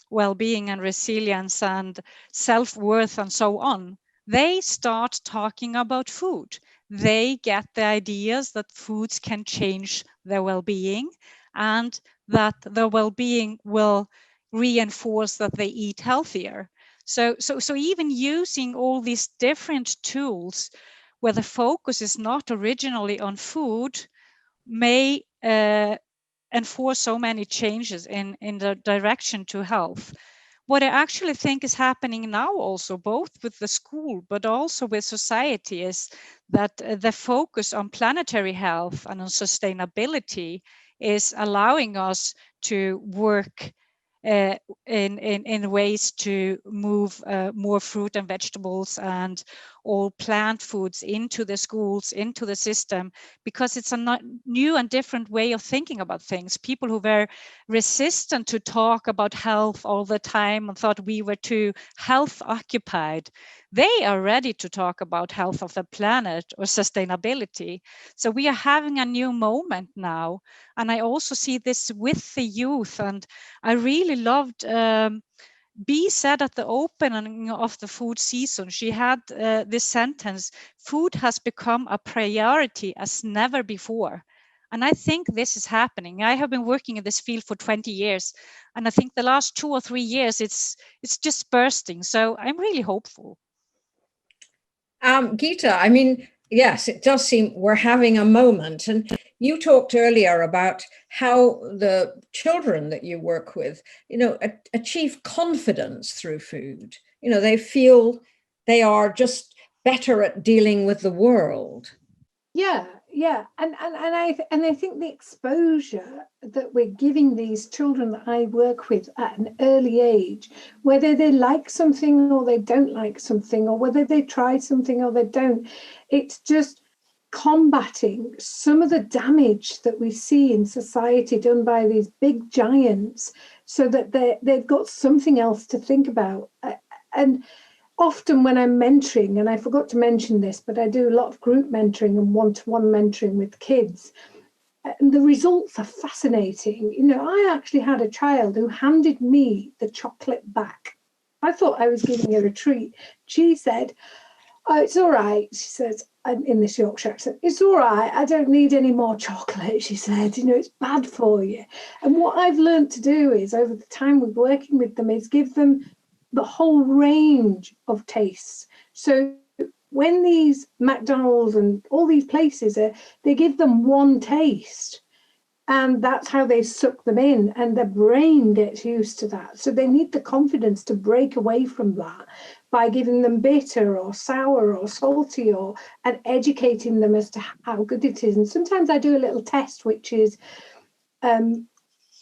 well-being and resilience and self-worth and so on, they start talking about food. They get the ideas that foods can change their well-being, and that their well-being will reinforce that they eat healthier. So even using all these different tools where the focus is not originally on food may enforce so many changes in the direction to health. What I actually think is happening now also, both with the school but also with society, is that the focus on planetary health and on sustainability is allowing us to work in ways to move more fruit and vegetables and all plant foods into the schools, into the system, because it's a new and different way of thinking about things. People who were resistant to talk about health all the time and thought we were too health occupied, they are ready to talk about health of the planet or sustainability. So we are having a new moment now. And I also see this with the youth. And I really loved Bee said at the opening of the food season, she had this sentence, "Food has become a priority as never before." And I think this is happening. I have been working in this field for 20 years, and I think the last 2 or 3 years, it's just bursting. So I'm really hopeful. Gita, I mean, yes, it does seem we're having a moment. And you talked earlier about how the children that you work with, achieve confidence through food. They feel they are just better at dealing with the world. Yeah, and I think the exposure that we're giving these children that I work with at an early age, whether they like something or they don't like something, or whether they try something or they don't, it's just combating some of the damage that we see in society done by these big giants, so that they've got something else to think about. And often when I'm mentoring, and I forgot to mention this, but I do a lot of group mentoring and one-to-one mentoring with kids, and the results are fascinating. I actually had a child who handed me the chocolate back. I thought I was giving her a treat. She said, "Oh, it's all right," she says, in this Yorkshire accent, "it's all right, I don't need any more chocolate," she said, "it's bad for you." And what I've learned to do is, over the time we're working with them, is give them the whole range of tastes. So when these McDonald's and all these places they give them one taste, and that's how they suck them in, and their brain gets used to that. So they need the confidence to break away from that by giving them bitter or sour or salty, and educating them as to how good it is. And sometimes I do a little test, which is,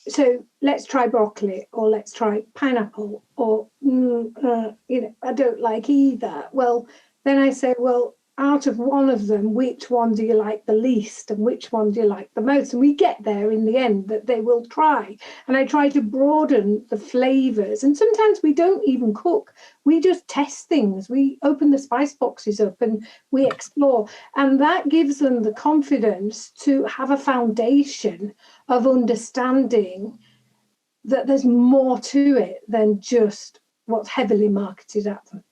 so let's try broccoli, or let's try pineapple, or I don't like either. Well, then I say, well, out of one of them, which one do you like the least, and which one do you like the most? And we get there in the end that they will try. And I try to broaden the flavors. And sometimes we don't even cook. We just test things. We open the spice boxes up and we explore. And that gives them the confidence to have a foundation of understanding that there's more to it than just what's heavily marketed at them.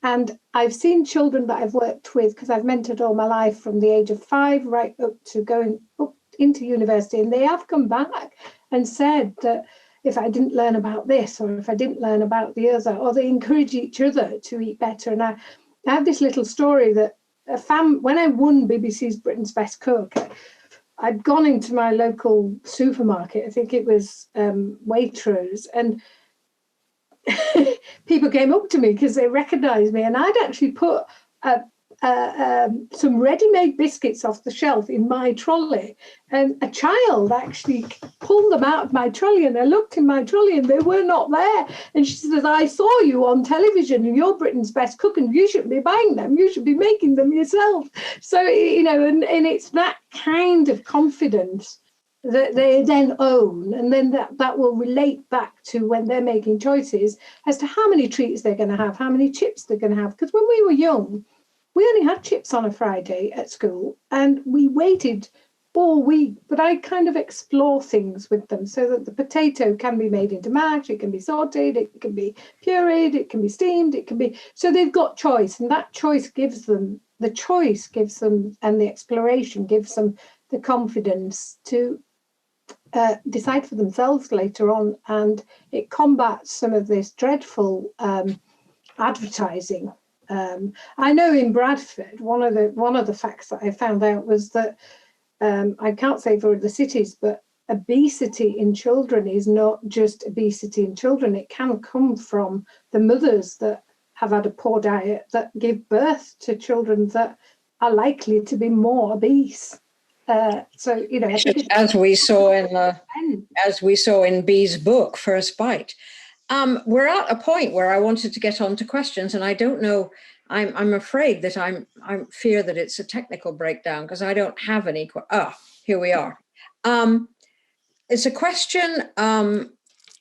And I've seen children that I've worked with, because I've mentored all my life from the age of 5 right up to going up into university, and they have come back and said that if I didn't learn about this, or if I didn't learn about the other, or they encourage each other to eat better. And I have this little story that when I won BBC's Britain's Best Cook, I'd gone into my local supermarket, I think it was Waitrose, and people came up to me because they recognised me, and I'd actually put some ready-made biscuits off the shelf in my trolley, and a child actually pulled them out of my trolley, and I looked in my trolley and they were not there, and she says, "I saw you on television and you're Britain's Best Cook, and you shouldn't be buying them, you should be making them yourself." So and it's that kind of confidence that they then own, and then that will relate back to when they're making choices as to how many treats they're going to have, how many chips they're going to have. Because when we were young, we only had chips on a Friday at school, and we waited all week. But I kind of explore things with them, so that the potato can be made into mash, it can be sautéed, it can be pureed, it can be steamed, it can be, so they've got choice, and that choice gives them, and the exploration gives them the confidence to decide for themselves later on, and it combats some of this dreadful advertising. I know in Bradford, one of the facts that I found out was that I can't say for other cities, but obesity in children is not just obesity in children. It can come from the mothers that have had a poor diet that give birth to children that are likely to be more obese. So as we saw in Bee's book, First Bite. We're at a point where I wanted to get on to questions, and I don't know. I'm afraid that I fear that it's a technical breakdown, because I don't have any. Here we are. It's a question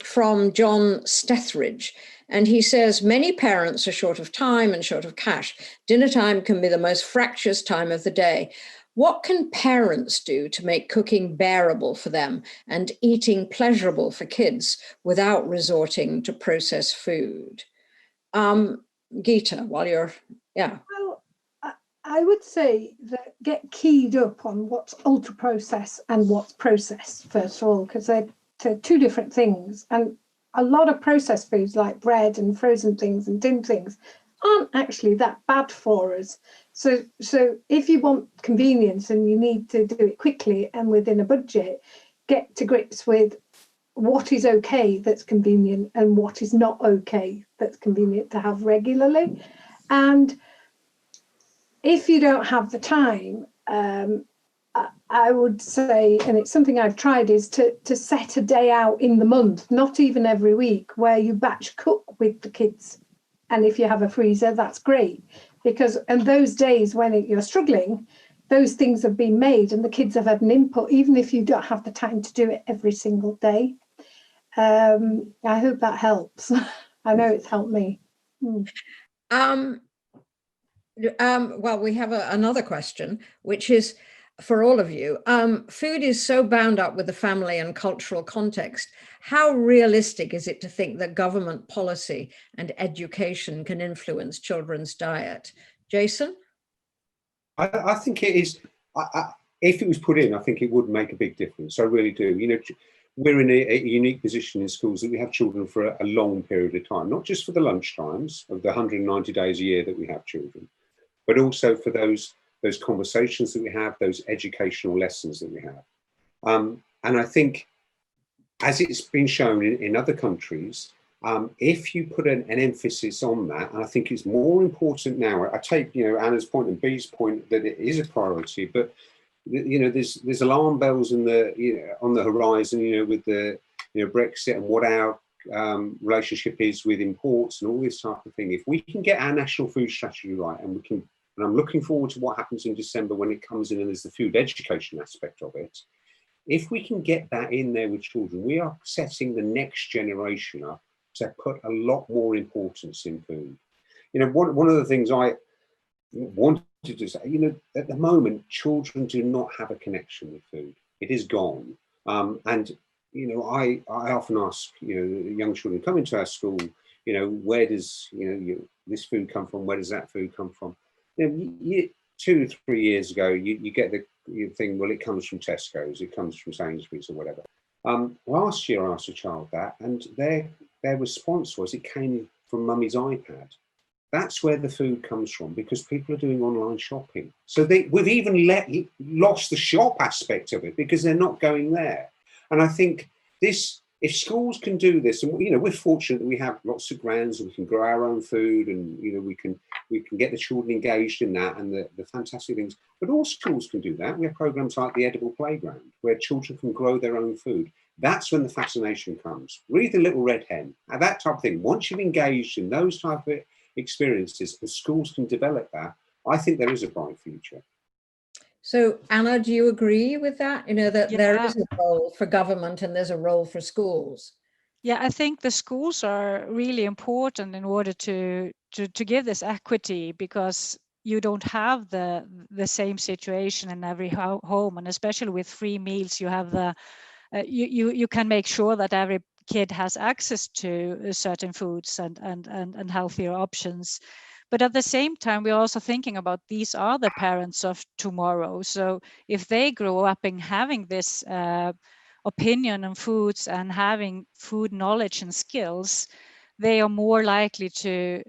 from John Stethridge, and he says, many parents are short of time and short of cash. Dinner time can be the most fractious time of the day. What can parents do to make cooking bearable for them and eating pleasurable for kids without resorting to processed food? Gita, while you're, Well, I would say that get keyed up on what's ultra processed and what's processed, first of all, because they're two different things. And a lot of processed foods like bread and frozen things and tinned things aren't actually that bad for us. So if you want convenience and you need to do it quickly and within a budget, get to grips with what is okay that's convenient and what is not okay that's convenient to have regularly. And if you don't have the time, I would say, and it's something I've tried, is to set a day out in the month, not even every week, where you batch cook with the kids. And if you have a freezer, that's great, because and those days when you're struggling, those things have been made and the kids have had an input, even if you don't have the time to do it every single day. I hope that helps. I know it's helped me. well, we have another question, which is for all of you. Food is so bound up with the family and cultural context. How realistic is it to think that government policy and education can influence children's diet? Jason? I think it is. If it was put in, I think it would make a big difference. I really do. You know, we're in a unique position in schools that we have children for a long period of time, not just for the lunch times of the 190 days a year that we have children, but also for those conversations that we have, those educational lessons that we have. And I think, as it's been shown in other countries, if you put an emphasis on that, and I think it's more important now. I take, you know, Anna's point and Bee's point that it is a priority, but you know, there's alarm bells in the, you know, on the horizon, you know, with the, you know, Brexit and what our relationship is with imports and all this type of thing. If we can get our national food strategy right, and we can, and I'm looking forward to what happens in December when it comes in and there's the food education aspect of it. If we can get that in there with children, we are setting the next generation up to put a lot more importance in food. You know, one of the things I wanted to say, you know, at the moment, children do not have a connection with food. It is gone. And, you know, I often ask, you know, young children come into our school, you know, where does, you know, this food come from? Where does that food come from? You know, 2 or 3 years ago, you get the thing, well, it comes from Tesco's, it comes from Sainsbury's or whatever. Last year I asked a child that, and their response was it came from mummy's iPad. That's where the food comes from, because people are doing online shopping. So we've even lost the shop aspect of it because they're not going there. And I think this, if schools can do this, and you know, we're fortunate that we have lots of grounds and we can grow our own food, and you know, we can get the children engaged in that and the fantastic things. But all schools can do that. We have programs like the Edible Playground where children can grow their own food. That's when the fascination comes. Read the Little Red Hen, and that type of thing. Once you've engaged in those type of experiences, and schools can develop that, I think there is a bright future. So Anna, do you agree with that? You know, that Yeah. there is a role for government and there's a role for schools? Yeah, I think the schools are really important in order to give this equity, because you don't have the same situation in every home, and especially with free meals, you have the you can make sure that every kid has access to certain foods and healthier options. But at the same time, we're also thinking about these are the parents of tomorrow. So if they grow up in having this opinion on foods and having food knowledge and skills, they are more likely to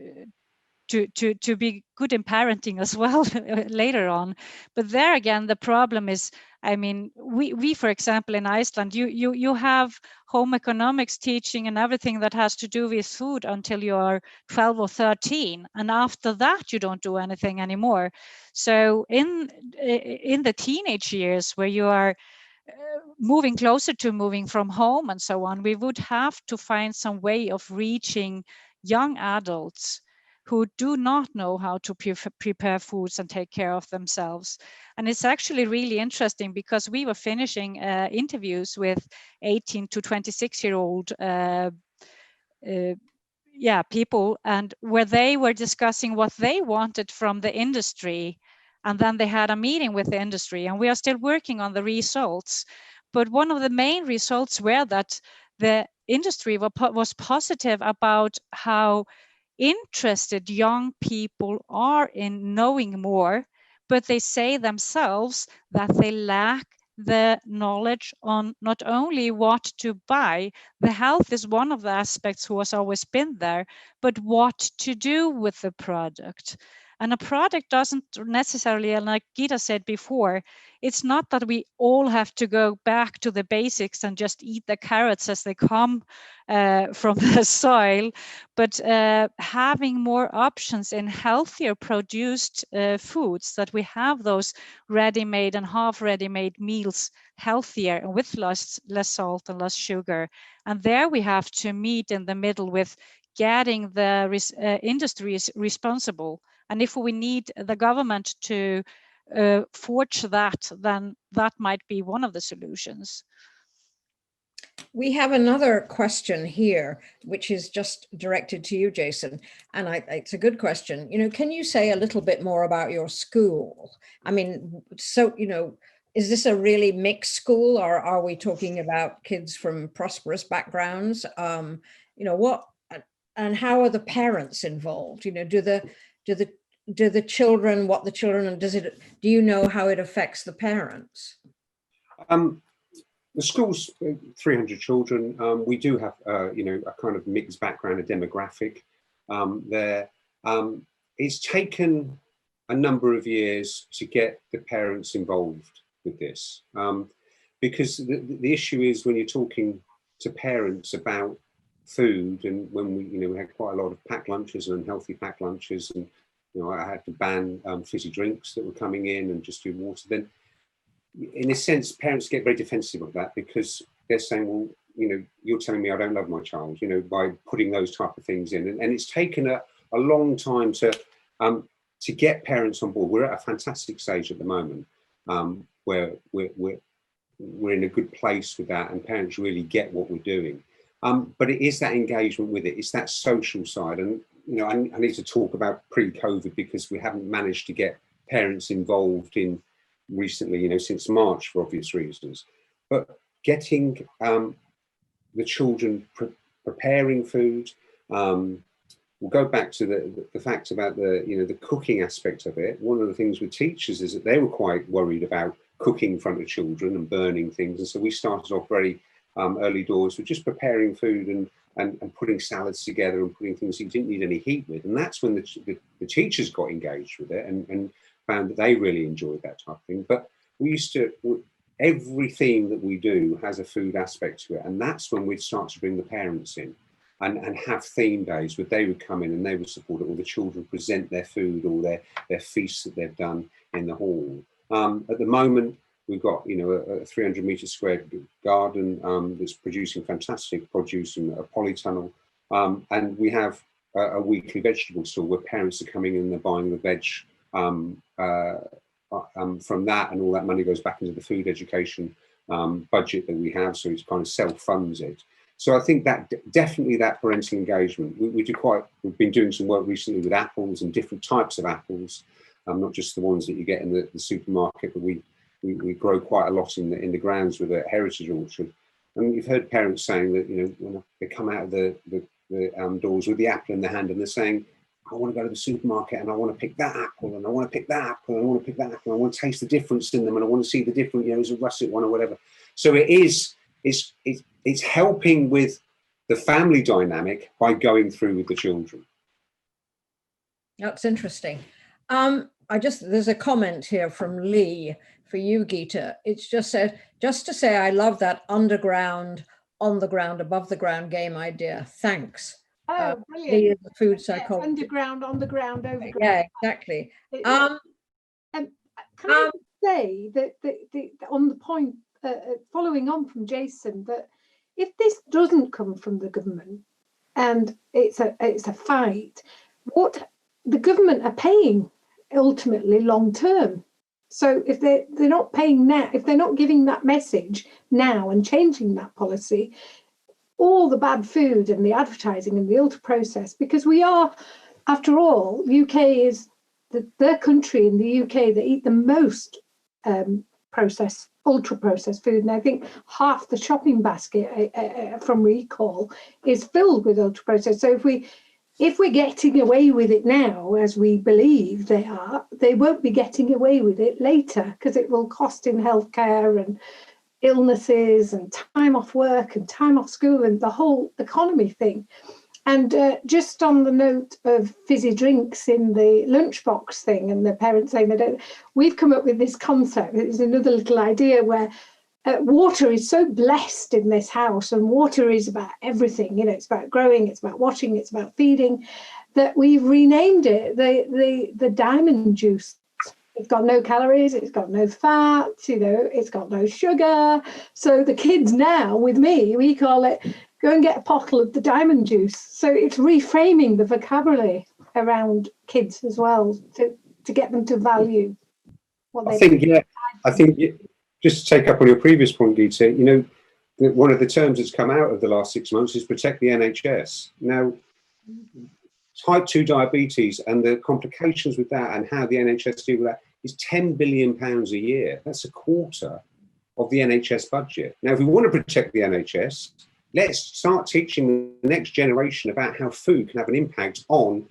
be good in parenting as well later on. But there again, the problem is, I mean, we for example in Iceland, you have home economics teaching and everything that has to do with food until you are 12 or 13, and after that you don't do anything anymore. So in the teenage years where you are moving closer to moving from home and so on, we would have to find some way of reaching young adults who do not know how to prepare foods and take care of themselves. And it's actually really interesting because we were finishing interviews with 18 to 26-year-old people, and where they were discussing what they wanted from the industry And then they had a meeting with the industry, and we are still working on the results. But one of the main results were that the industry was positive about how interested young people are in knowing more, but they say themselves that they lack the knowledge on not only what to buy, the health is one of the aspects who has always been there, but what to do with the product. And a product doesn't necessarily, and like Gita said before, it's not that we all have to go back to the basics and just eat the carrots as they come from the soil, but having more options in healthier produced foods, that we have those ready-made and half ready-made meals healthier and with less salt and less sugar. And there we have to meet in the middle with getting the industries responsible. And if we need the government to forge that, then that might be one of the solutions. We have another question here, which is just directed to you, Jason. And it's a good question. You know, can you say a little bit more about your school? I mean, so, you know, is this a really mixed school, or are we talking about kids from prosperous backgrounds? You know, what, and how are the parents involved? You know, do the children, what the children, do you know how it affects the parents? The school's 300 children. We do have, you know, a kind of mixed background, a demographic there. It's taken a number of years to get the parents involved with this, because the issue is when you're talking to parents about food, and when we had quite a lot of packed lunches and unhealthy packed lunches, and I had to ban fizzy drinks that were coming in and just do water. Then, in a sense, parents get very defensive of that, because they're saying, well, you're telling me I don't love my child, by putting those type of things in. And it's taken a long time to get parents on board. We're at a fantastic stage at the moment where we're in a good place with that, and parents really get what we're doing. But it is that engagement with it. It's that social side. And, I need to talk about pre-COVID, because we haven't managed to get parents involved in recently, since March, for obvious reasons. But getting the children preparing food, we'll go back to the fact about the cooking aspect of it. One of the things with teachers is that they were quite worried about cooking in front of children and burning things. And so we started off very early doors with just preparing food and putting salads together and putting things that you didn't need any heat with. And that's when the teachers got engaged with it and found that they really enjoyed that type of thing. But every theme that we do has a food aspect to it. And that's when we'd start to bring the parents in and have theme days where they would come in and they would support it, or the children present their food or their feasts that they've done in the hall. At the moment, we've got, a 300 metre square garden that's producing fantastic produce in a polytunnel. And we have a weekly vegetable store where parents are coming in and they're buying the veg from that, and all that money goes back into the food education budget that we have. So it kind of self-funds it. So I think that definitely that parental engagement, we've been doing some work recently with apples and different types of apples, not just the ones that you get in the supermarket, but we grow quite a lot in the grounds with a heritage orchard. And you've heard parents saying that, when they come out of the doors with the apple in their hand and they're saying, I want to go to the supermarket and I want to pick that apple and I want to pick that apple and I want to pick that apple and I want to taste the difference in them and I want to see the different, is a russet one or whatever. So it's helping with the family dynamic by going through with the children. That's interesting. There's a comment here from Lee for you, Gita. It's just to say, I love that underground, on the ground, above the ground game idea. Thanks. Oh, brilliant. The food psychologist. Underground, on the ground, overground. Yeah, exactly. Can I say that on the point, following on from Jason, that if this doesn't come from the government and it's a fight, what the government are paying ultimately long term. So if they're not paying now, if they're not giving that message now and changing that policy, all the bad food and the advertising and the ultra process, because we are, after all, UK is the country in the UK that eat the most ultra processed food, and I think half the shopping basket from recall is filled with ultra processed. So if we're getting away with it now, as we believe they are, they won't be getting away with it later, because it will cost in healthcare and illnesses and time off work and time off school and the whole economy thing. And just on the note of fizzy drinks in the lunchbox thing and the parents saying they don't, we've come up with this concept. It's another little idea where water is so blessed in this house, and water is about everything. You know, it's about growing, it's about washing, it's about feeding, that we've renamed it the diamond juice. It's got no calories, it's got no fat, you know, it's got no sugar. So the kids now, with me, we call it, go and get a bottle of the diamond juice. So it's reframing the vocabulary around kids as well, to get them to value what they I think just to take up on your previous point, Gita, you know, one of the terms that's come out of the last 6 months is protect the NHS. Now, type 2 diabetes and the complications with that and how the NHS deal with that is £10 billion a year. That's a quarter of the NHS budget. Now, if we want to protect the NHS, let's start teaching the next generation about how food can have an impact on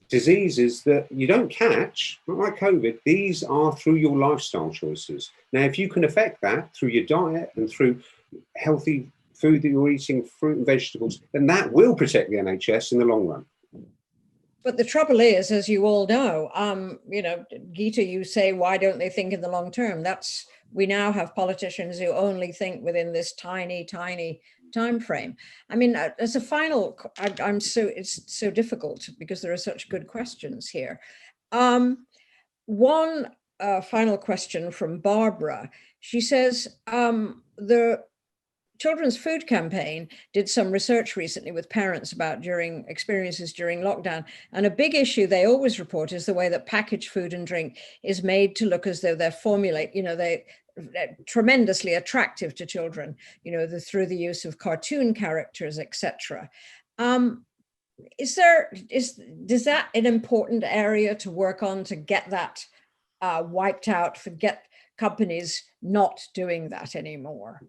diseases that you don't catch, not like COVID. These are through your lifestyle choices. Now, if you can affect that through your diet and through healthy food that you're eating, fruit and vegetables, then that will protect the NHS in the long run. But the trouble is, as you all know, you know, Gita, you say, why don't they think in the long term? We now have politicians who only think within this tiny time frame. I mean, as a final, it's so difficult because there are such good questions here. One final question from Barbara. She says, the Children's Food Campaign did some research recently with parents about experiences during lockdown. And a big issue they always report is the way that packaged food and drink is made to look as though they're they're tremendously attractive to children, you know, through the use of cartoon characters, etc. Is that an important area to work on to get that wiped out, to get companies not doing that anymore?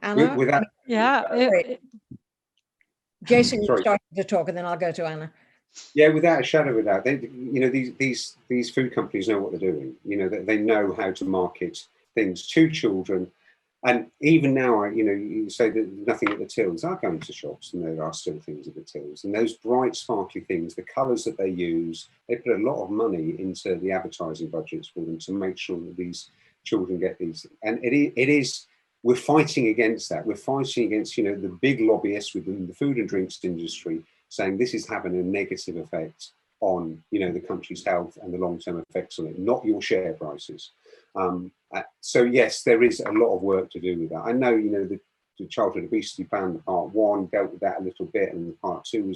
Anna? Jason, you started to talk, and then I'll go to Anna. Yeah, without a shadow of a doubt. You know, these food companies know what they're doing. You know, they know how to market things to children. And even now, you know, you say that nothing at the tills. I go into shops and there are still things at the tills. And those bright, sparkly things, the colours that they use, they put a lot of money into the advertising budgets for them to make sure that these children get these. And it is. We're fighting against that. We're fighting against, you know, the big lobbyists within the food and drinks industry saying this is having a negative effect on, you know, the country's health and the long-term effects on it, not your share prices. So yes, there is a lot of work to do with that. I know, you know, the childhood obesity plan, the part 1 dealt with that a little bit, and the part 2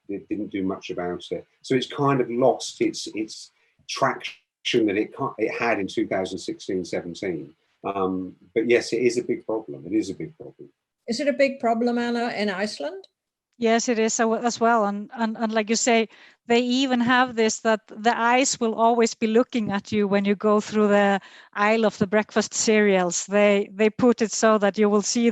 it didn't do much about it. So it's kind of lost its traction that it had in 2016-17. But yes, it is a big problem. It is a big problem. Is it a big problem, Anna, in Iceland? Yes, it is as well. And like you say, they even have this, that the eyes will always be looking at you when you go through the aisle of the breakfast cereals. They put it so that you will see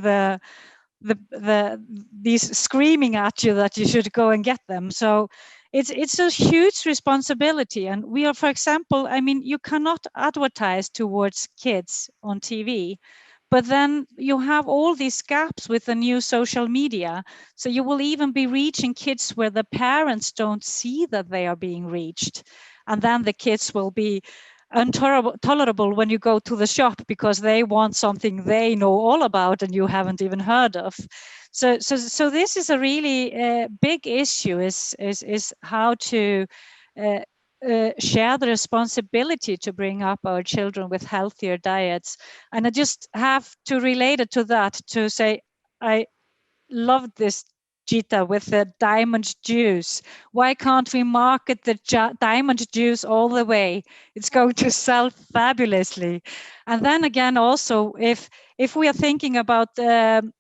these screaming at you that you should go and get them. So it's a huge responsibility. And we are, for example, I mean, you cannot advertise towards kids on TV, but then you have all these gaps with the new social media. So you will even be reaching kids where the parents don't see that they are being reached. And then the kids will be intolerable when you go to the shop because they want something they know all about and you haven't even heard of. So this is a really big issue, is how to share the responsibility to bring up our children with healthier diets. And I just have to relate it to that, to say, I loved this Gita, with the diamond juice. Why can't we market the diamond juice all the way? It's going to sell fabulously. And then again, also, if we are thinking about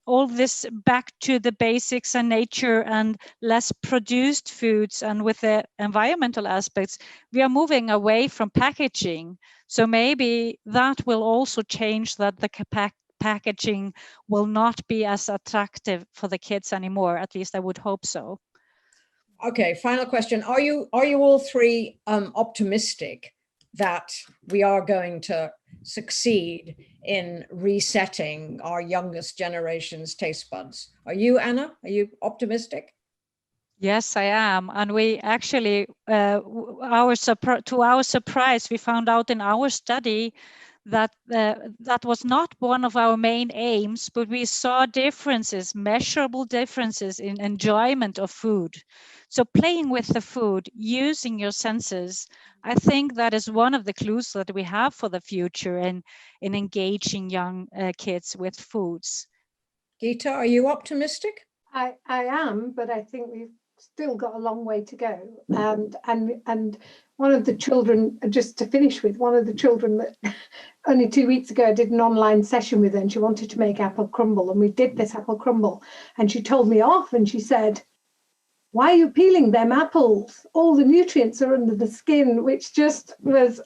all this back to the basics and nature and less produced foods, and with the environmental aspects, we are moving away from packaging. So maybe that will also change, that the packaging will not be as attractive for the kids anymore. At least I would hope so. Okay, final question. Are you all three optimistic that we are going to succeed in resetting our youngest generation's taste buds? Are you, Anna? Are you optimistic? Yes, I am. And we actually, to our surprise, we found out in our study that that was not one of our main aims, but we saw differences, measurable differences in enjoyment of food. So playing with the food, using your senses, I think that is one of the clues that we have for the future in engaging young kids with foods. Gita, are you optimistic? I am, but I think we've still got a long way to go. And one of the children, just to finish with, one of the children that only 2 weeks ago I did an online session with her, and she wanted to make apple crumble, and we did this apple crumble, and she told me off and she said, "Why are you peeling them apples? All the nutrients are under the skin," which just was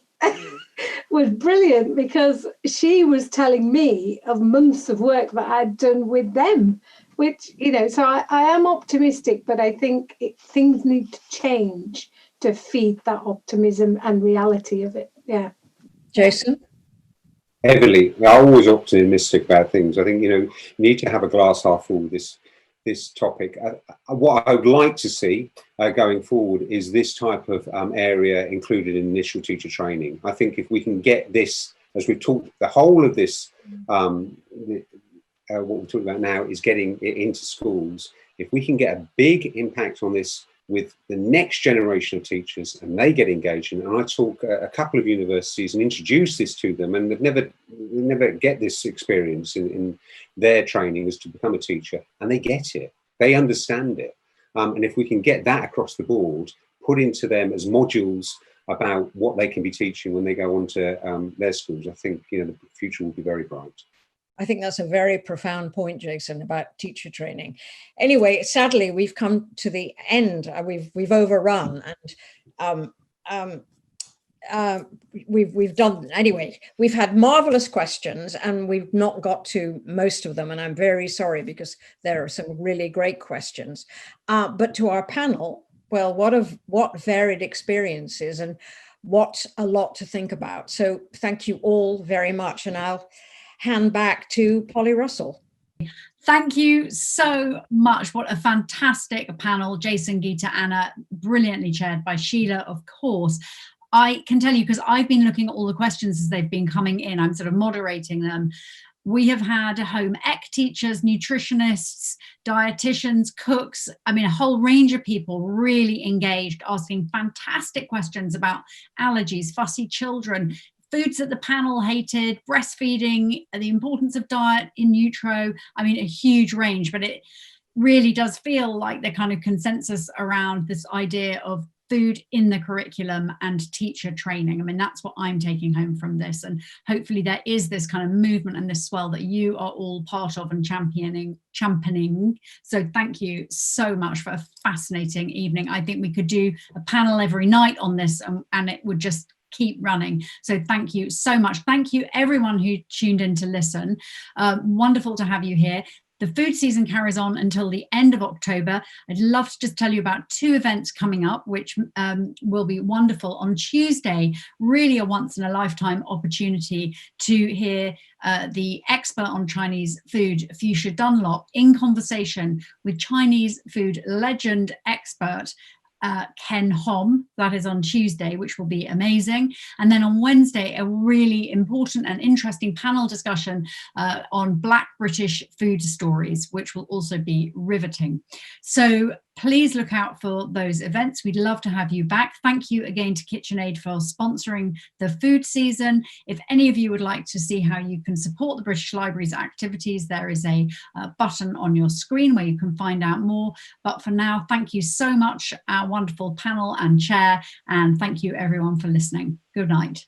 was brilliant, because she was telling me of months of work that I'd done with them, which, so I am optimistic, but I think things need to change to feed that optimism and reality of it. Yeah. Jason? Heavily. I'm always optimistic about things. I think, you need to have a glass half full with this topic. What I would like to see going forward is this type of area included in initial teacher training. I think if we can get this, as we've talked, the whole of this, what we're talking about now is getting it into schools. If we can get a big impact on this with the next generation of teachers, and they get engaged, and I talk a couple of universities and introduce this to them, and they never get this experience in their training as to become a teacher, and they get it, they understand it. And if we can get that across the board, put into them as modules about what they can be teaching when they go on to their schools, I think the future will be very bright. I think that's a very profound point, Jason, about teacher training. Anyway, sadly, we've come to the end. We've overrun, and we've done anyway. We've had marvelous questions, and we've not got to most of them, and I'm very sorry, because there are some really great questions. But to our panel, well, what varied experiences, and what a lot to think about. So thank you all very much, and I'll hand back to Polly Russell. Thank you so much. What a fantastic panel. Jason, Gita, Anna, brilliantly chaired by Sheila, of course. I can tell you, because I've been looking at all the questions as they've been coming in, I'm sort of moderating them. We have had home ec teachers, nutritionists, dietitians, cooks, a whole range of people really engaged, asking fantastic questions about allergies, fussy children, foods that the panel hated, breastfeeding, the importance of diet in utero. A huge range, but it really does feel like the kind of consensus around this idea of food in the curriculum and teacher training. That's what I'm taking home from this. And hopefully there is this kind of movement and this swell that you are all part of and championing. So thank you so much for a fascinating evening. I think we could do a panel every night on this, and it would just keep running. So thank you so much. Thank you everyone who tuned in to listen. Wonderful to have you here. The food season carries on until the end of October. I'd love to just tell you about 2 events coming up, which will be wonderful. On Tuesday, really a once in a lifetime opportunity to hear the expert on Chinese food, Fuchsia Dunlop, in conversation with Chinese food legend expert Ken Hom. That is on Tuesday, which will be amazing. And then on Wednesday, a really important and interesting panel discussion on Black British food stories, which will also be riveting. So please look out for those events. We'd love to have you back. Thank you again to KitchenAid for sponsoring the food season. If any of you would like to see how you can support the British Library's activities, there is a button on your screen where you can find out more. But for now, thank you so much, our wonderful panel and chair, and thank you everyone for listening. Good night.